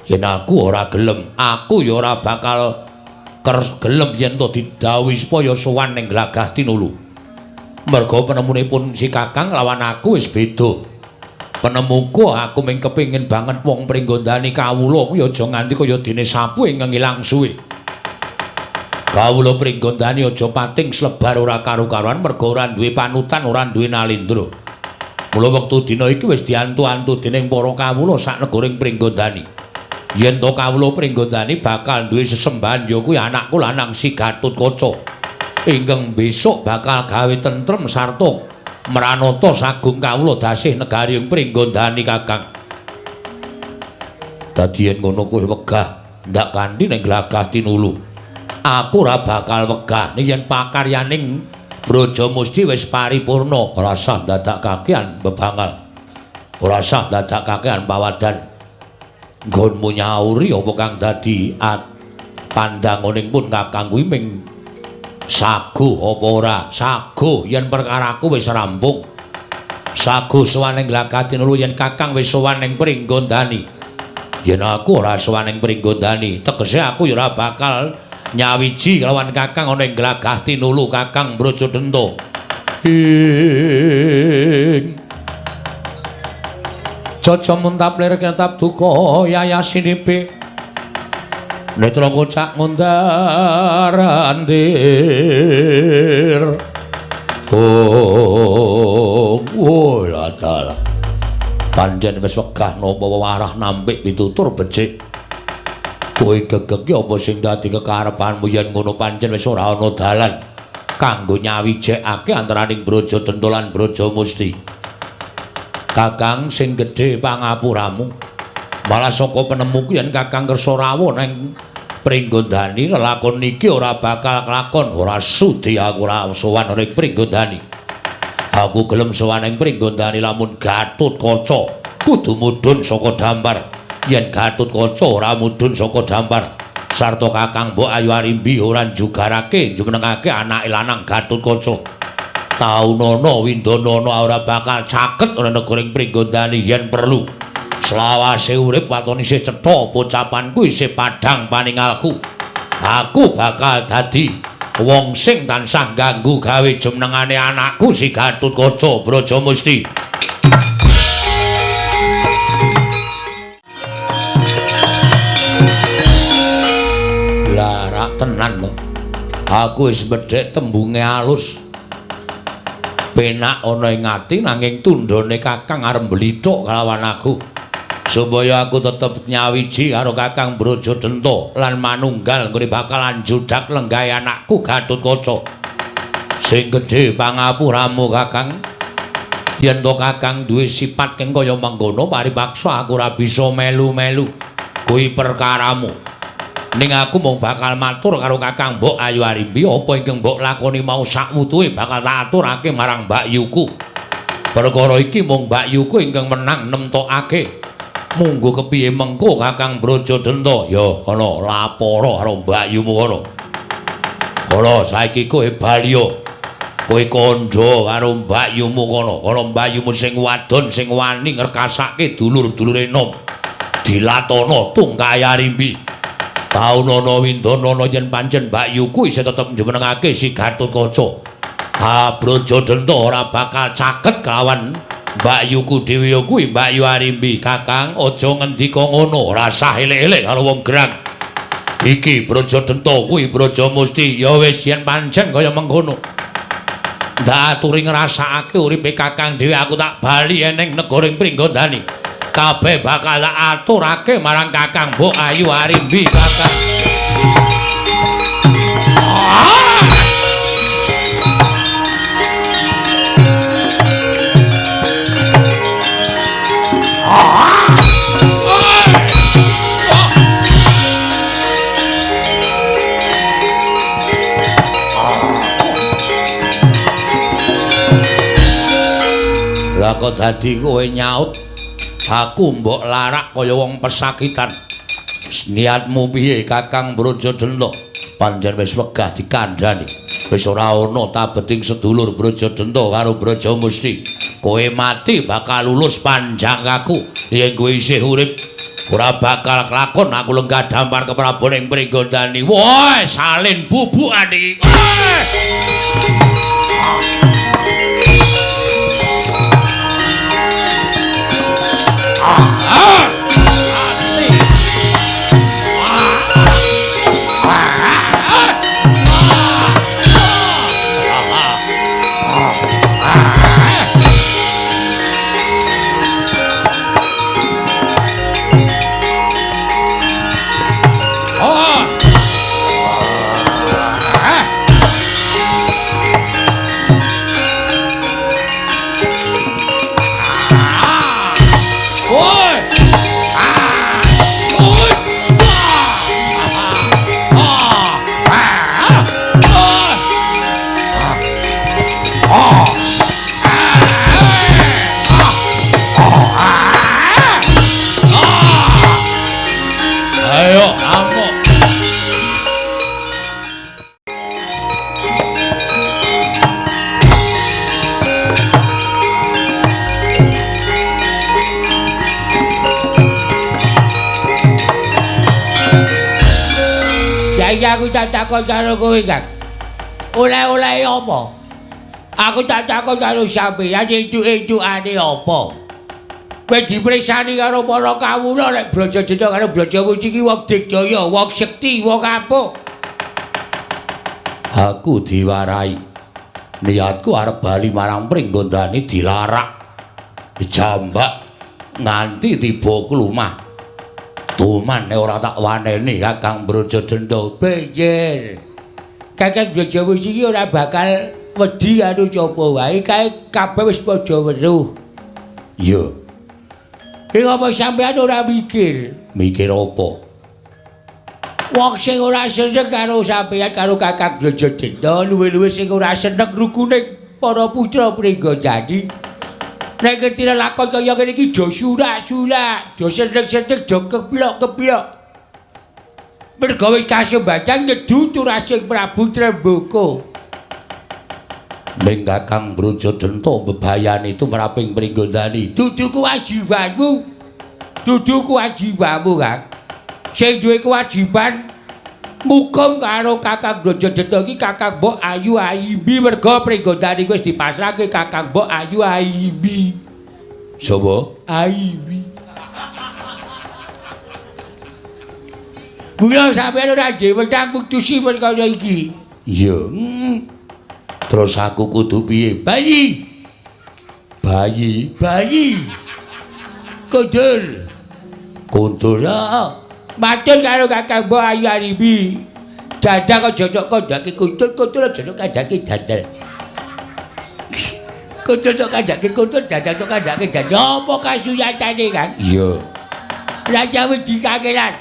Yen aku ora gelem, aku ya ora bakal gelem yen to didhawuhi supaya sowan ning glagah tinulu. Merga penemunipun si Kakang lawan aku wis beda. Penemuku aku mung kepengin banget wong Pringgondani kawula kuwi aja nganti kaya dene sapu ingkang ilang suwe. Kawula Pringgondani aja pating slebar ora karo-karuan merga ora duwe panutan, ora duwe nalindra. Mula wektu dina iki wis diantu-antu dening para kawula sak negoring Pringgondani. Yen to kawula Pringgondani bakal duwe sesembahan ya kuwi anakku lanang si Gatotkaca. Ingkang besok bakal gawe tentrem sarta Mranata sagung kawula dasih negari ing Pringgondani Kakang. Dadi yen ngono kowe wegah ndak kanthi ning glagah tinulu. Aku ora bakal wegah yen pakaryaning Brajamusti wis paripurna, ora usah dadak kakehan bebangal. Ora usah dadak kakehan pawadan. Nggonmu nyauri apa kang dadi pandanganing pun Kakang kuwi ming sagu apa ora? Sagu yen perkaraku wis rampung. Sagu sowan ing glagah tinulu yen Kakang wis sowan ing Pringgondani. Yen aku ora sowan ing Pringgondani, tegese aku ya ora bakal nyawiji lawan Kakang ana ing glagah tinulu Kakang Brajadenta. Jaja muntap lir kitab duka yayasinipe. Netra kocak ngundar andir. Oh latala. Pancen wis wegah napa warah nampik pitutur becik. Kowe gegeg apa sing dadi kekarepanmu yen ngono pancen wis ora ana dalan kanggo nyawijekake antaraning Brajadenta lan Brajamusti. Kakang sing gedhe pangapuramu. Malah saka penemuku yen Kakang kersa rawuh nang Pringgondani lelakon niki ora bakal kelakon. Ora sudi aku ora sowan ning Pringgondani. Aku gelem sowan ning Pringgondani lamun Gatotkaca kudu mudhun saka Dampar. Yen Gatotkaca ora mudhun saka Dampar sarta Kakang Mbok Ayu Arimbi ora njugarake jumenengake anake lanang Gatotkaca. Taunana Windanana ora bakal caket ana negoring Pringgondani yen perlu. Selawase urip waton isih cetha pocapanku isih padhang paningalku. Aku bakal dadi wong sing tansah ganggu gawe jumenengane anakku si Gatotkaca Brajamusti. enak tenan lho. Aku wis medhek tembunge alus. Penak ana ing ati nanging tundhone Kakang arep mblithuk kelawan aku. Supaya aku tetep nyawiji karo Kakang Brajadenta lan manunggal nggone bakalan judak lenggahe anakku Gatotkaca. Sing gedhe pangapuramu Kakang. Yen to Kakang duwe sifat keng kaya mengkono paripaksa aku ora bisa melu-melu. Kuwi perkaramu. Ning aku mung bakal matur karo Kakang Mbok Ayu Arimbi apa ingkang mbok lakoni mau sakwutuhe bakal tak aturake marang Mbak Yuku. Perkara iki mung Mbak Yuku ingkang menang nemtokake. Munggo kepiye mengko Kakang Brajadenta ya ana lapara karo Mbak Yumu kono. Kala saiki kowe baliya. Kowe kandha karo Mbak Yumu kono. Kala Mbak Yumu sing wadon sing wani ngrekasake dulur-dulure enom. Dilatana Tungkaya Arimbi. Taunana Windanana yen pancen Mbak Yuku isih tetep njumenengake si Gatotkaca. Brajadenta ora bakal caket kelawan Mbak Yuku dhewe kuwi Mbak Yu Arimbi. Kakang aja ngendika ngono, rasah elek-elek karo wong gerang. Iki Brajadenta kuwi Brajamusti, ya wis yen pancen kaya mengkono. Ndak aturi ngrasakake uripe Kakang dhewe aku tak bali eneng negaring Pringgondani. Kabeh bakal tak aturake marang Kakang Mbok Ayu Arimbi Kakang. Lah kok dadi kowe nyaut aku mbok larak kaya wong pesakitan. Niatmu piye Kakang Brajadenta? Pancen wis wegah dikandhani. Wis ora ana tabeting sedulur Brajadenta karo Brajamusti. Kowe mati bakal lulus panjang aku. Yen kowe isih urip ora bakal kelakon aku lenggah dampar kepraboning Pringgondani. Woi, salin bubukan iki. Aku tak takon karo kowe, Kang. Oleh-oleh apa? Aku tak takon karo sampeyan entuk-entukane apa? Kowe dipreksani karo para kawula nek Brajadenta karo Brajamusti iki wong digdaya, wong sekti, wong apa? Aku diwarai. Niatku arep bali marang Pringgondani dilarak. Dijambak nganti tiba kulumah. Tuman ora tak waneni Kakang Brajadenta. Benjer. Kakang Brajamusti iki ora bakal wedi karo sapa wae, kae kabeh wis padha weruh. Iya. Ing apa sampeyan ora mikir? Mikir apa? Wong sing ora seneng karo sampeyan karo Kakang Brajadenta, luwih-luwih sing ora seneng rukune para putra Pringgondani. Nek ketira lakon kaya ngene iki do surak-surak, do seneng-seneng, do keblok-keblok. Merga wis kasembatan nyedu turasing Prabu Trembaka. Ning Kakang Brajadenta bebayani tumraping Pringgondani, dudu kewajibanmu. Dudu kewajibanmu, Kang. Sing duwe kewajiban mukum karo Kakang Brajadenta iki Kakang Mbok Ayu Arimbi, merga Pringgondani wis dipasrahke Kakang Mbok Ayu Arimbi. Sapa? Arimbi. Mula sampeyan ora dewedang putusi perkara iki. Iya. Terus aku kudu piye? Bayi. Kundur. Kundur ya. Matur karo Kakang Mbok Ayu Arimbi. Dadak kok jojok kandhake kuntur aja kok kandhake dandel. Kuntur kok kandhake kuntur dadak kok kandhake dandel. Apa kasuyatane, Kang? Iya. Raja wedi kangelan.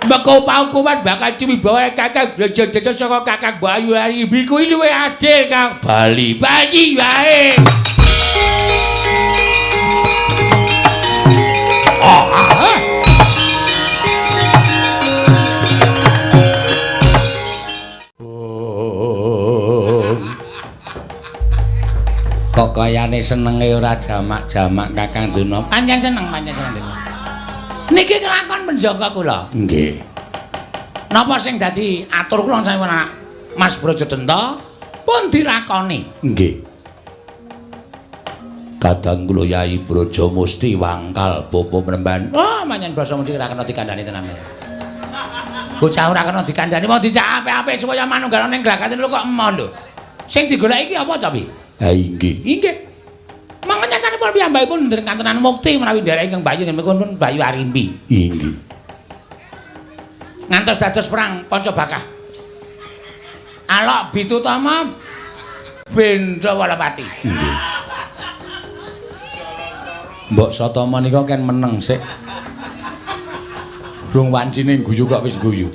Mengko paukuman bakal cumibawa Kakang Brajadewa saka Kakang Mbok Ayu Arimbi kuwi luwih adil, Kang. Bali wae. Kok kayane senenge ora jamak-jamak Kakang Duna. Pancen seneng. Niki kelakon penjaga kula. Nggih. Napa sing dadi atur kula sampun Mas Brajadenta pun dilakoni. Nggih. Kadang kula Yai Brajamusti wangkal bapa Mremban. Oh, manyen basa mesti ora kena dikandani tenan. Bocah ora kena dikandani mau dijak apik-apik supaya manunggal ning glagate lho kok emoh lho. Sing digoleki iki apa, Capi? Ha inggih. Inggih. Mangken nyantanipun piyambakipun ndherek kantenan mukti menawi nderek ingkang Bayu nggih pun Bayu Arimbi. Inggih. Ngantos dados perang Pancabakah. Alok Bitutama Bendrawalapati. Inggih. Mbok Satama nika ken meneng sik. Durung wancine guyu kok wis guyu.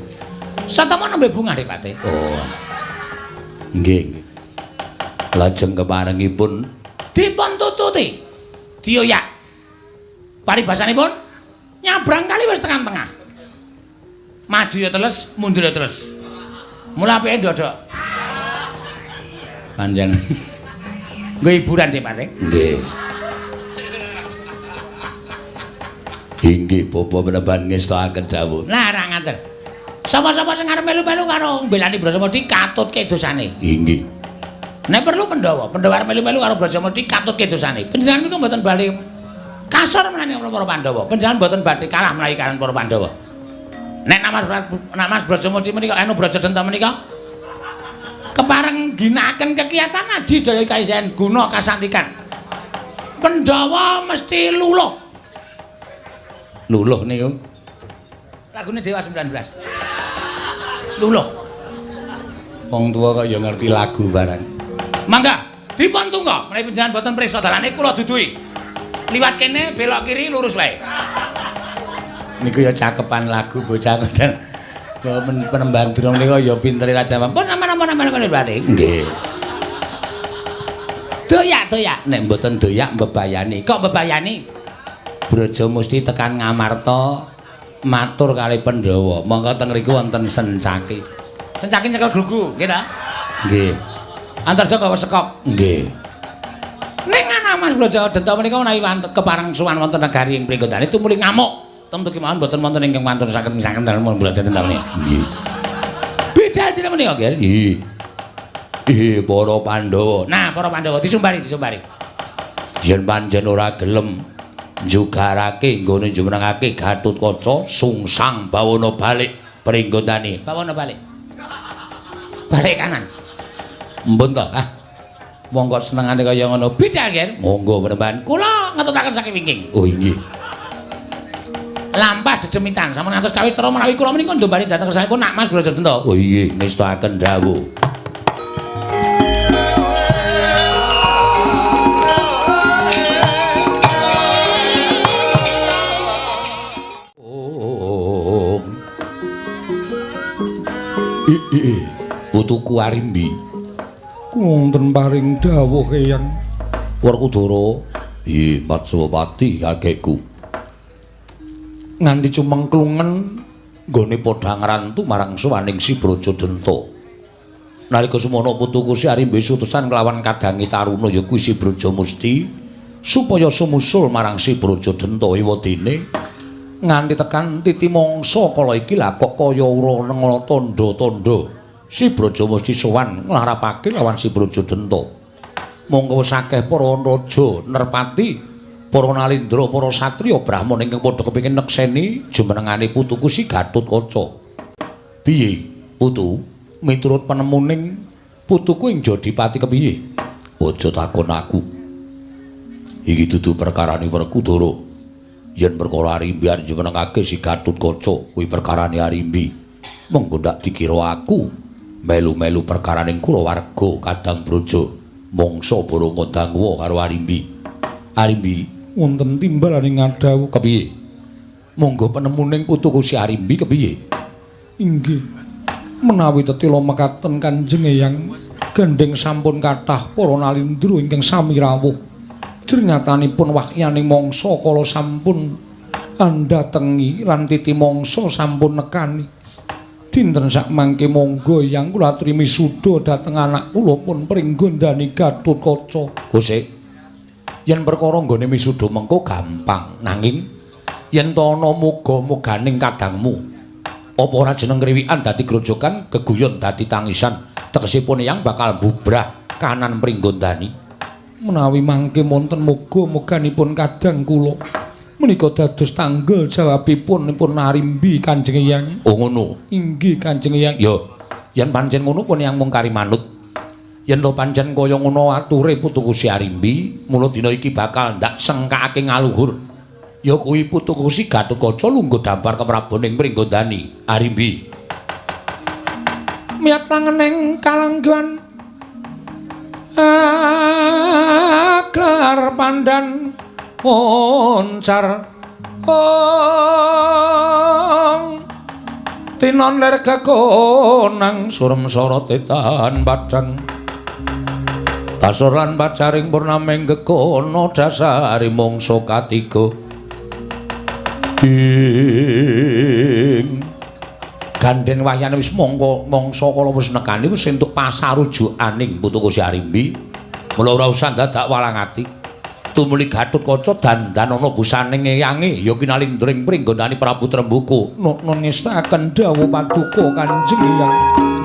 Satama nembe bunga Dipati. Oh. Nggih. Lajeng keparengipun dipun tututi dioyak. Paribasanipun nyabrang kali wis tekan tengah. Maju ya teles, mundur ya terus. Mula apike ndodok. Panjen. Nggo hiburan Dipati. nggih. Inggih Bapa Mremban ngestakaken dawuh. Lah ra ngaten. Sapa-sapa sing arep melu-melu karo mbelani Brajamusti katutke dosane. Inggih. Nek perlu Pandhawa arep melu-melu karo Brajamusti katutke dosane. Panjenengan niku mboten bali kasar menawi para Pandhawa. Panjenengan mboten badhe kalah menawi kaliyan para Pandhawa. Nek Mas Brajamusti menika anu Brajadenta menika kepareng ginakaken kekiyatan aji jaya kaisen guna kasantikan. Pandhawa mesti luluh. Luluh niku. Lagune Dewa 19. Luluh. Wong tuwa kok ya ngerti lagu barang. Mangga dipun tunggu menawi panjenengan boten prisa dalane kula duduhi. Liwat kene belok kiri lurus wae. Niku ya cakepan lagu bocah koden. Penemban durung nika ya pintere Raja Pun aman-aman berarti. Nggih. Doyak. Nek mboten doyak mbebayani. Kok mbebayani? Brajamusti tekan Ngamarta matur kali Pandhawa. Monggo teng mriku wonten sencaki. Sencaki nyekel glugu, nggih ta? Nggih. Antarja gawa sekop. Nggih. Ning ana Mas Brajadenta menika menawi kepareng suwan wonten negari ing Pringgondani tumuli ngamuk. Tentu kemawon boten wonten ingkang manturaken misaken dalem Brajadenta menika. Nggih. Bidal jeneng menika, nggih. Nggih, para Pandhawa. Nah, para Pandhawa disumbari. Yen pancen ora gelem njugarake nggone jumenengake Gatotkaca sungsang bawana balik Pringgondani. Bawana balik. Balik kanan. Mpun to, Monggo senengane kaya ngono. Bidal, nggih. Monggo Mremban. Kula ngetutaken saking wingking. Oh inggih. Lampah dedemitan sampun ngantos kawistara menawi kula menika ndombani dhateng kersane nak Mas Brajadenta. Oh inggih, ngestakaken dawuh. Putuku Arimbi. Wonten paring dawuh Eyang. Werkudara, Matswapati kakekku. Nganti cumengklungen Nggone padha ngrantu marang suwaning si Brajadenta. Nalika semana putuku si Arimbi utusan kelawan kadangi Taruna ya kuwi si Brajamusti supaya sumusul marang si Brajadenta ewadene nganti tekan titi mangsa kala iki lah kok kaya ora nengala tandha-tandha si Brajamusti sowan nglarapake lawan si Brajadenta. Monggo wis akeh para raja nerpati, para nalindra, para satriya Brahmana ingkang padha kepengin nekseni jumenengane putuku si Gatotkaca. Piye, putu? Miturut penemuning putuku ing Jodipati kepiye? Aja takon aku. Iki dudu perkarane Werkudara. Yen perkara Arimbi arep njenengake si Gatotkaca, kuwi perkarane Arimbi. Monggo ndak dikira aku melu-melu perkaraning kulawarga Kadang Brojo. Mangsa para ngondangwa karo Arimbi. Arimbi, wonten timbalane ngadhawuh. Kepiye? Monggo penemuning putuku si Arimbi kepiye? Inggih. Menawi tetila mekaten Kanjeng Eyang, gandeng sampun kathah para nalindra ingkang sami rawuh. Jernyatanipun wahyaning mangsa kala sampun andhatengi lan titi mangsa sampun nekani. Dinten sakmangke monggo Eyang kula aturi misuda dhateng anak kula pun Pringgondani Gatotkaca. Gusik, yen perkara nggone misuda mengko gampang, nanging yen ta ana muga-muganing kadangmu apa ora jeneng kriwikan dadi grojokan, geguyon dadi tangisan, tegesipun Eyang bakal bubrah kanan Pringgondani. Menawi mangke wonten muga-muganipun kadang kula menika dados tanggal jawabipun Arimbi Kanjeng Eyang. Oh ngono. Inggih Kanjeng Eyang. Yo, yen pancen ngono pun Eyang mung kari manut. Yen to pancen kaya ngono ature putuku si Arimbi, mula dina iki bakal ndak sengkakake ngaluhur. Ya kuwi putuku si Gatotkaca lungguh dampar keprabaning Pringgondani, Arimbi. Miat langeneng kalangguan gelar pandan oncar tinon ler kekonang surem sorot tetan padang kasur lan pacaring purnaming gekono dasari mangsa katiga. Gandhen wahyane wis mangsa kala wis nekani wis entuk pasarujukaning putuku si Arimbi. Mula ora usah dadak walang ati. Tumuli Gatotkaca dandan ana busaning eyange ya kinalindring Pringgondani Prabu Trembuku. Nun ngestakaken dawuh paduka Kanjeng Eyang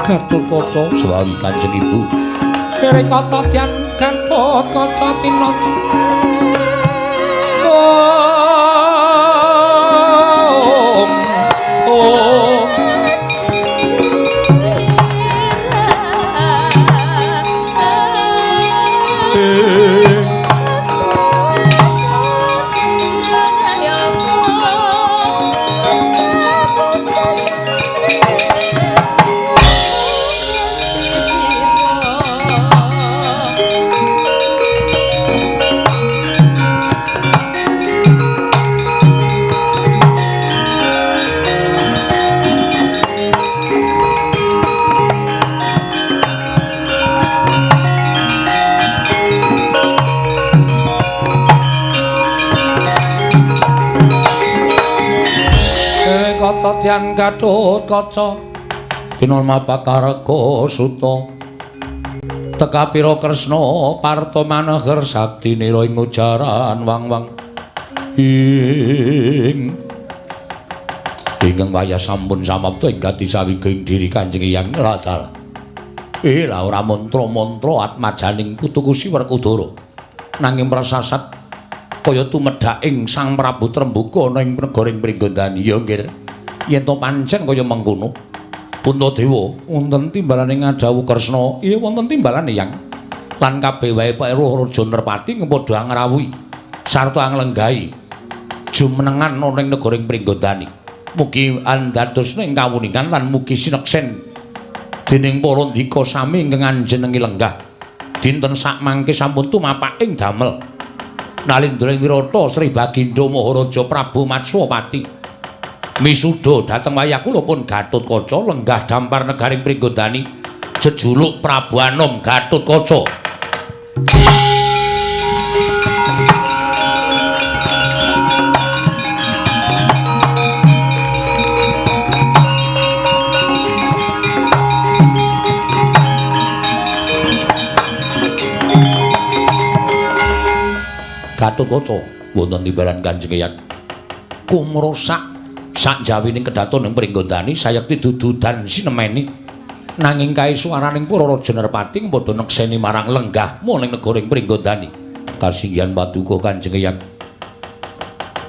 Gatotkaca sawi Kanjeng Ibu. Rekata tyan Gatotkaca tinot Tyan Gatotkaca Pinon mapakareka suta teka pira Kresna parta maneher sakti nira ing ujaran wang-wang ingkang wayah sampun samapta ing gati sawiging diri Kanjeng Eyang Latar. Lah ora mantra-mantra atmajaning putuku si Werkudara nanging prasasat kaya tumedhak ing Sang Prabu Trembuka ana ing negaring Pringgondani. Ya nggih. Yen to pancen kaya mengkono, Puntadewa wonten timbalane ngadhawuh Kresna. Iya wonten timbalane Yang. Lan kabeh wae Pak Roh Raja Nerpati padha ngrawuhi sarta nglenggahi jumenengan ana ing negaring Pringgondani. Mugi andadosna ing kawuningan lan mugi sineksen dening para ndika sami ingkang anjenengi lenggah. Dinten sakmangke sampun tumapak ing damel Nalindring Wirata Sri Bagindo Maharaja Prabu Matswapati. Misuda dhateng wayah kula pun Gatotkaca lenggah dampar negaring Pringgondani jejuluk Prabu Anom Gatotkaca. Gatotkaca wonten timbalan Kanjeng Eyang kumrusak sak jawining kedaton ing Pringgondani sayekti dududan sinemeni nanging kae swaraning para raja Nerpati padha nekseni marang lenggah ning negaring Pringgondani. Kasinggihan paduka Kanjeng Eyang.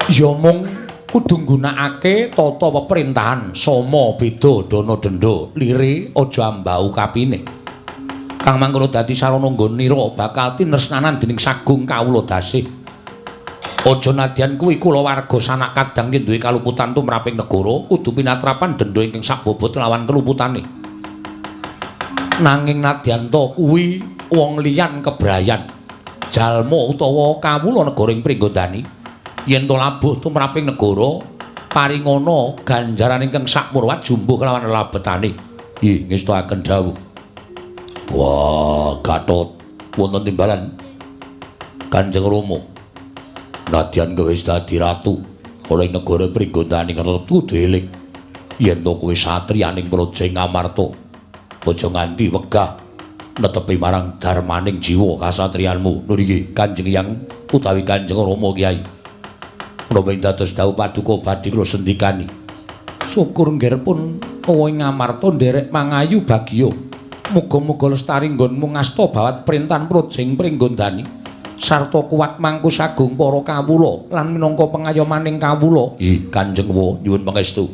Ya mung kudu nggunakake tata peperintahan sama beda dana denda lire aja ambau kapine. Kang mangkono dadi sarana nggonira bakal tinresnanan dening sagung kawula dasih. Aja nadyan kuwi kula warga sanak kadang yen duwe kaluputan tumraping negara kudu pinatrapan denda ingkang sakbobot lawan keluputane. Nanging nadyan to kuwi wong liyan kebrayan jalma utawa kawula negara ing Pringgondani yen to labuh tumraping negara paringana ganjaran ingkang sakmurwat jumbuh kelawan lelabetane. Nggih ngestakaken dawuh. Wah, Gatot wonten timbalan Kanjeng Rama. Nadyan kowe wis dadi ratu ana ing negara Pringgondani ngerti kudu eling yen to kowe satriyaning Projeng Amarta. Aja nganti wegah netepi marang darmaning jiwa kasatriyanmu. Nggih, Kanjeng Hyang utawi Kanjeng Rama Kyai. Menapa dados dawuh paduka badhe kula sendikani. Syukur nggirpun ing Amarta nderek mangayu bagya. Muga-muga lestari nggonmu ngasta bawat perintahan Projeng Pringgondani sarta kuat mangku sagung para kawula lan minangka pengayomaning kawula. Kanjeng Wa nyuwun pangestu.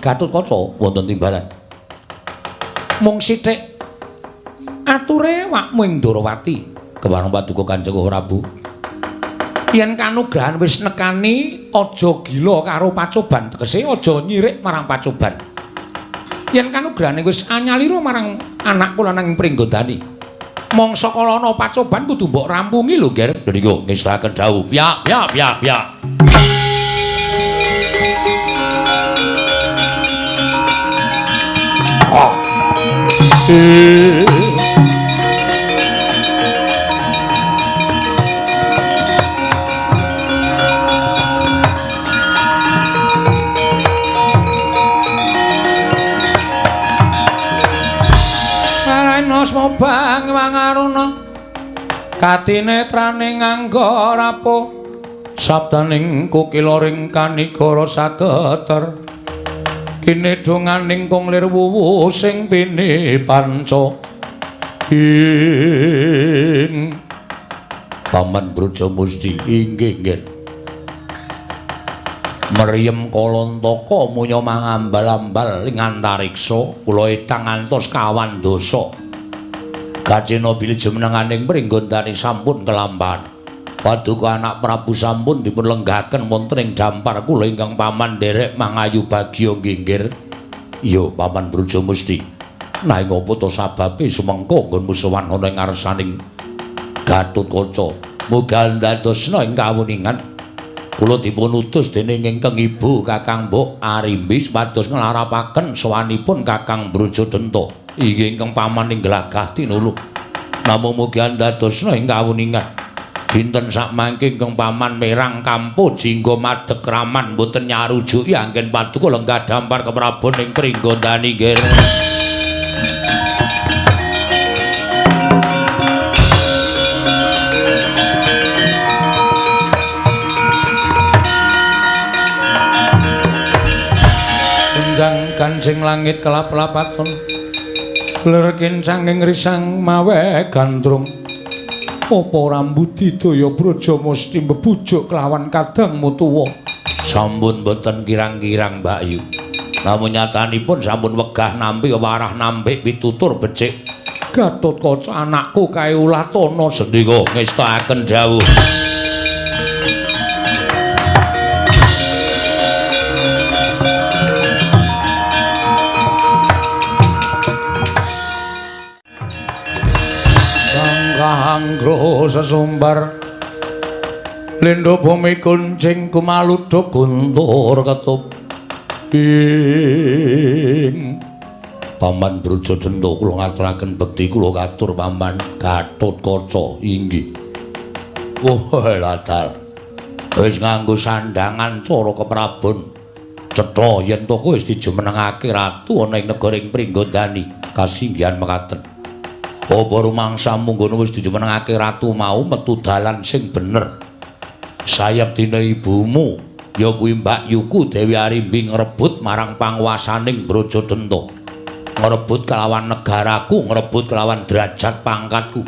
Gatotkaca wonten timbalan. Mung sithik ature wakmu ing Ndarawati. Kewareng paduka Kanjeng Prabu. Yen kanugrahan wis nekani aja gila karo pacoban, tegese aja nyirik marang pacoban. Yen kanugrahane wis anyalira marang anakku lanang ing Pringgondani. Mangsa kala ana pacoban kudu mbok rampungi lho, Ger. Niku ngestakaken dawuh. Piyak, piyak, piyak, piyak. Oh. Bang mangaruna katinetraning nganggo rapuh sabdaning kukiloring kanigara sageter kene donganing konglir wuwu sing pini panca ing Paman Brajamusti inggih nggih Mriyem Kalantaka munya mangambal-ambal ing antariksa kula etang ngantos kawan dosa Gajena bilih jumenenganing Pringgondani sampun kelampahan. Paduka anak Prabu sampun dipun lenggahaken wonten ing dampar kula ingkang paman nderek mangayu bagya nggih. Iya Paman Brajamusti. Nanging apa to sababe sumengko nggonmu sowan ana ing ngarsaning Gatotkaca. Muga ndadosna ing kawuningan kula dipun utus dening ingkang Ibu Kakang Mbok Arimbi supados nglarapaken sowanipun Kakang Brajadenta. Inggih ingkang paman ing glagah tinulung. Namung mugi ndadosna ing kawuningan. Dinten sakmangke ingkang paman merang kampo jingga madeg kraman boten nyarujuki anggen paduka lenggah dampar keprabon ing Pringgondani nggih. Enjang kancing langit kelap-lapaton. Lerkin sanging risang mawe gandrung apa rambut daya Brajamusti mbebujuk kelawan kadangmu tuwa sampun boten kirang-kirang Mbak Yu namun nyatanipun sampun wegah nampi warah nampik pitutur becik Gatotkaca anakku kae ulah tono sendika ngestakaken dawuh Anggro sesumbar lendo bumi kuncing kumaluduk guntur ketup ing Paman Brajadenta kula ngaturaken bekti kula katur Paman Gatotkaca inggih. Oh latar wis nganggo sandangan cara keprabon cetha yen to kowe wis dijumenengake ratu ana ing negara ing Pringgondani kasinggihan mekaten. Apa rumangsamu ngono wis dijumenengake ratu mau metu dalan sing bener. Sayap dina ibumu ya kuwi Mbak Yuku Dewi Arimbi ngrebut marang panguwasaning Brajadenta. Ngrebut kelawan negaraku, ngrebut kelawan derajat pangkatku.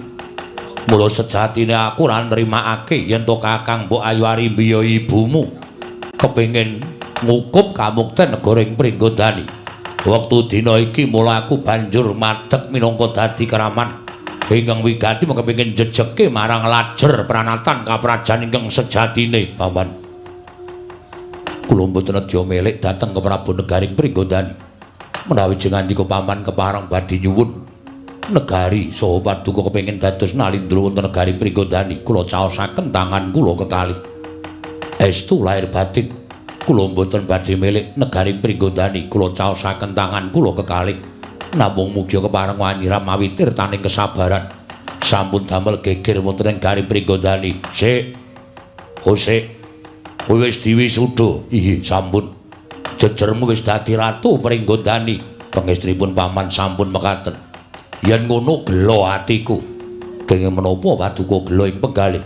Mula sejatine aku ora nrimakake yen to Kakang Mbok Ayu Arimbi ya ibumu kepengin ngukup kamukten negara ing Pringgondani. Wektu dina iki mula aku banjur madheg minangka dadi kraman ingkang wigati mengko pengin jejeke marang lajer pranatan kaprajan ingkang sejatine, Paman. Kula mboten nedya melek dhateng ke Prabu Negaring Pringgondani. Menawi jeneng andika Paman kepareng badhe nyuwun negari saha paduka kepengin dados nalindra wonten negari Pringgondani, kula caosaken tangan kula kekalih. Estu lahir batin kula mboten badhe melek negari Pringgondani, kula caosaken tangan kula kekalih. Namung mugi kepareng wanyiram mawi tirtaning kesabaran sampun damel geger wonten ing negari Pringgondani. Sik. Oh sik. Kowe wis diwisuda. Iye, sampun. Jejermu wis dadi ratu Pringgondani. Pangestrinipun Paman sampun mekaten. Yen ngono gelo atiku. Kenging menapa paduka gelo ing penggalih.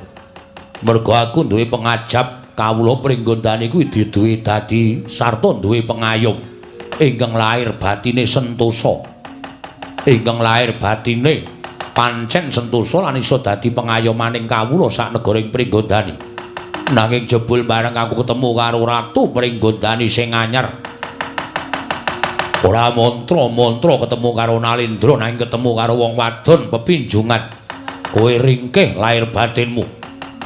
Merga aku duwe pengajap kawula Pringgondani kuwi diduwe dadi sarta duwe pengayom ingkang lahir batine sentosa. Ingkang lahir batine pancen sentosa lan iso dadi pengayomaning kawula sak negaring Pringgondani. Nanging jebul bareng aku ketemu karo Ratu Pringgondani sing anyar. Ora mantra-mantra ketemu karo Nalindra, nanging ketemu karo wong wadon pepinjungan. Kowe ringkih lahir batinmu.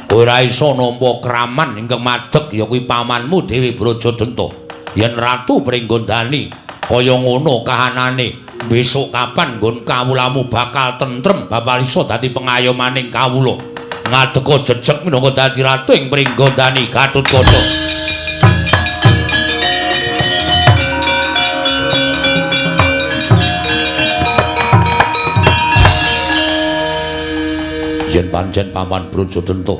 Kowe ora iso nampa kraman ingkang madheg ya kuwi pamanmu Dewi Brajadanta. Yen Ratu Pringgondani kaya ngono kahanane, besok kapan nggon kawulamu bakal tentrem, bakal iso dadi pengayomaning kawula. Ngadeka jejeg minangka dadi ratu ing Pringgondani Gatotkaca. Yen pancen Paman Brajadanta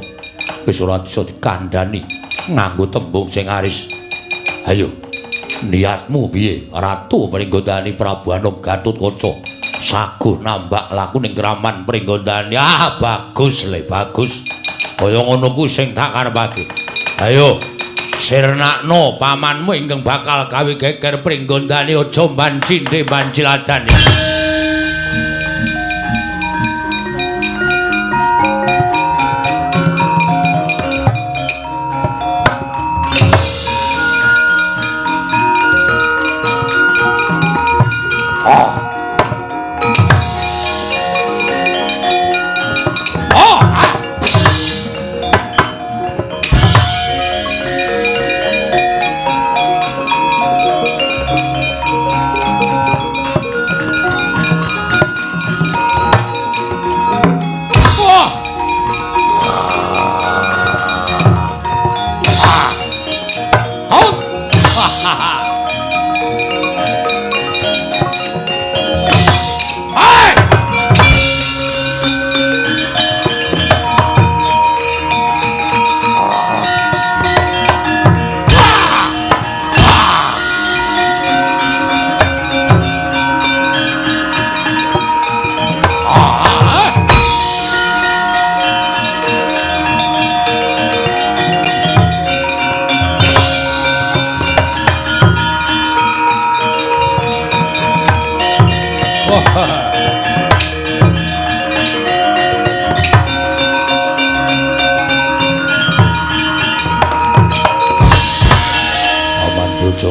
wis ora bisa dikandhani nganggo tembung sing aris. Ayo, niatmu piye, Ratu Pringgondani Prabu Anom Gatotkaca? Saguh nambak laku ning kraman Pringgondani. Ah, bagus le, bagus. Kaya ngono kuwi sing tak karepake. Ayo, sirnakno pamanmu ingkang bakal gawe geger Pringgondani aja mbancinde mbanciladane.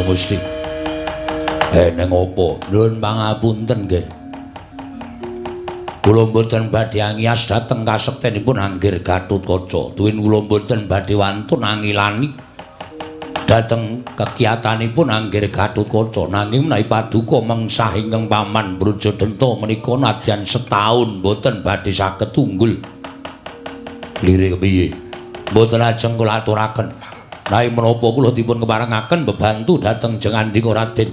Gusti. Neng apa? Nuwun pangapunten nggih. Kula mboten badhe angias dhateng kasektenipun Anggir Gatotkaca. Duwin kula mboten badhe wantun angilani dhateng kegiatanipun Anggir Gatotkaca. Nanging menawi paduka mengsah ingkang Paman Brajadanta menika nadyan setahun mboten badhe saged tunggul. Lire kepiye? Mboten ajeng kula aturaken. Nai menapa kula dipun keparengaken bebantu dhateng jengandika Raden.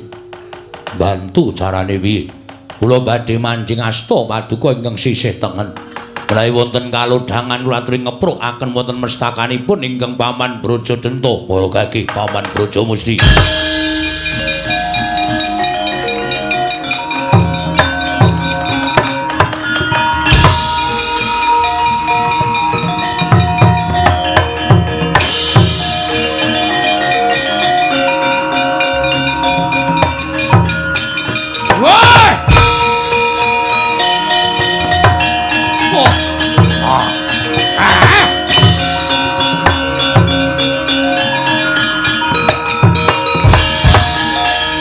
Bantu carane piye? Kula badhe mancing asta paduka ingkang sisih tengen. Menawi wonten kalodhangan kula aturi ngeprukaken wonten mestakanipun ingkang Paman Brajadanta. Kula gagih Paman Brajamusti.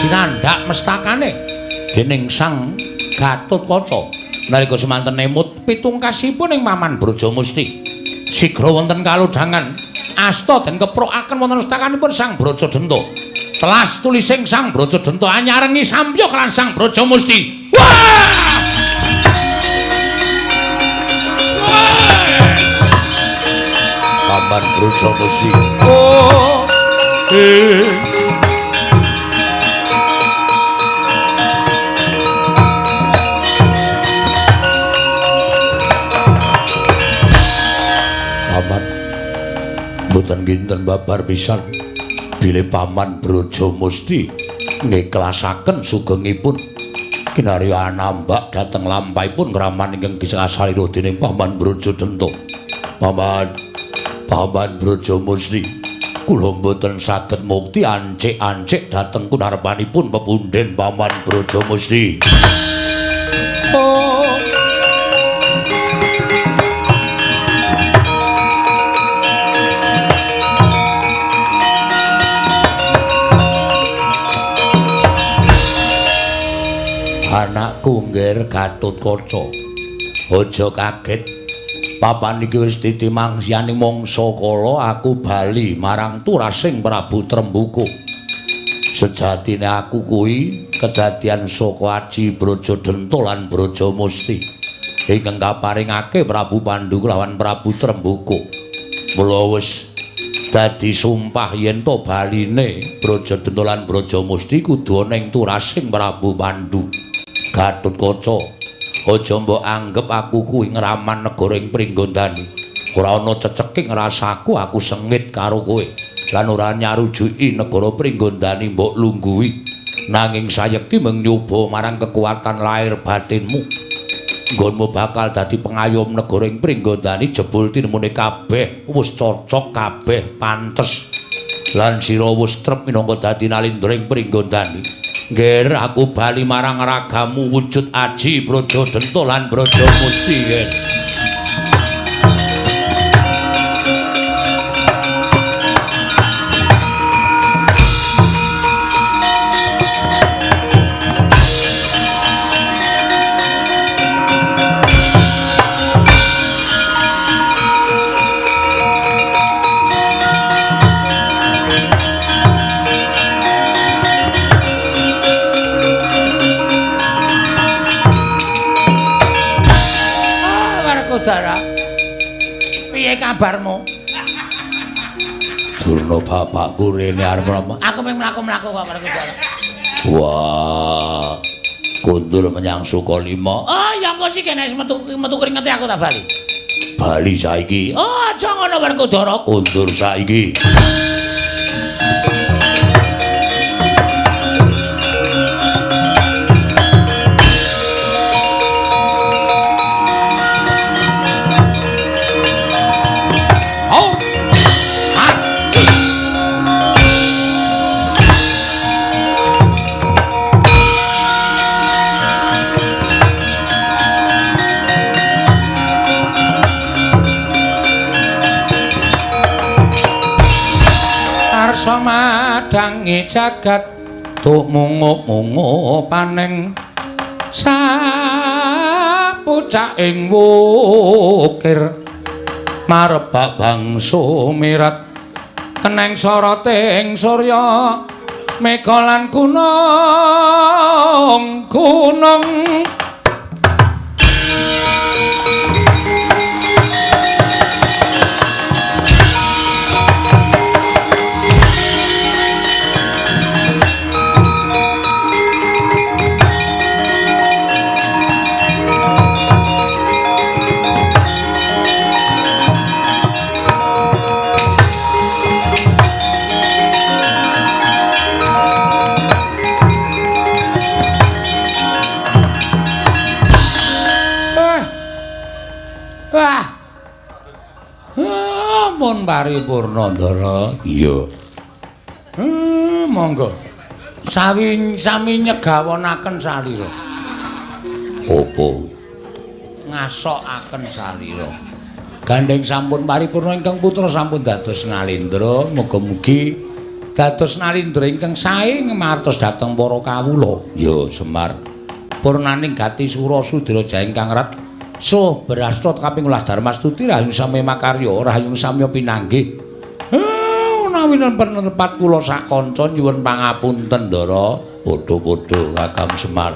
sinandhak mestakane dening Sang Gatotkaca nalika semanten emut pitungkasipun ing Paman Brajamusti sigra wonten kalodhangan asta den keprokaken wonten mestakanipun Sang Brajadenta telas tulising Sang Brajadenta anyarengi sampya kelan Sang Brajamusti. Wah! Paman Brajamusti. Oh. Paman mboten kinten babar pisan bilih Paman Brajamusti ngiklasaken sugengipun kinarya anambak dhateng lampahipun ngraman ingkang kasalira dening Paman Brajadenta. Paman Brajamusti, kula mboten saged mukti ancik-ancik dhateng kunarpanipun pepunden Paman Brajamusti. Oh. Anakku ngger Gatotkaca, aja kaget. Papan iki wis ditimangsyani mangsa kala aku bali marang turasing Prabu Trembuku. Sejatine aku kuwi kedadian saka Aji Brajadenta lan Brajamusti ingkang kaparingake Prabu Pandhu lawan Prabu Trembuku. Mula wis dadi sumpah yen to baline Brajadenta lan Brajamusti kudu ana ing turasing Prabu Pandhu. Gatotkaca, aja mbok anggep aku kuwi ngraman negara ing Pringgondani. Ora ana ceceking rasaku aku sengit karo kowe lan ora nyarujuki negara Pringgondani mbok lungguhi. Nanging sayekti mung nyoba marang kekuatan lahir batinmu. Nggonmu bakal dadi pengayom negara ing Pringgondani jebul tinemune kabeh wis cocok kabeh pantes. Lan sira wis trep minangka dadi nalindra ing Pringgondani. Ngger aku bali marang ragamu wujud Aji Brajadenta lan Brajamusti. Dara, piye kabarmu? Durna bapakku rene arep apa? Aku mung mlaku-mlaku kok karo Dara. Wah, kundur menyang Sukalima. Oh, ya engko sik kene metu keringete aku tak bali. Bali saiki. Oh, aja ngono Werkudara. Kundur saiki. Madangi jagat tuk mungup-mungup paning sapucaking wukir marebak bangsa mirat keneng soroting surya mega lan gunung ampun paripurna Ndara. Iya. Monggo. Sami nyegawonaken salira. Opo? Ngasokaken salira. Gandeng sampun paripurna ingkang putra sampun dados nalindra, muga-mugi dados narindra ingkang sae ngamartos dhateng para kawula. Ya Semar. Purnaning gati sura sudira jaing kang rat suh berastra kaping 12 Darmastuti rahayung samya makarya rahayung samya pinanggih. Menawi nepat kula sak kanca nyuwun pangapunten Ndara. Padha-padha Kakang Semar.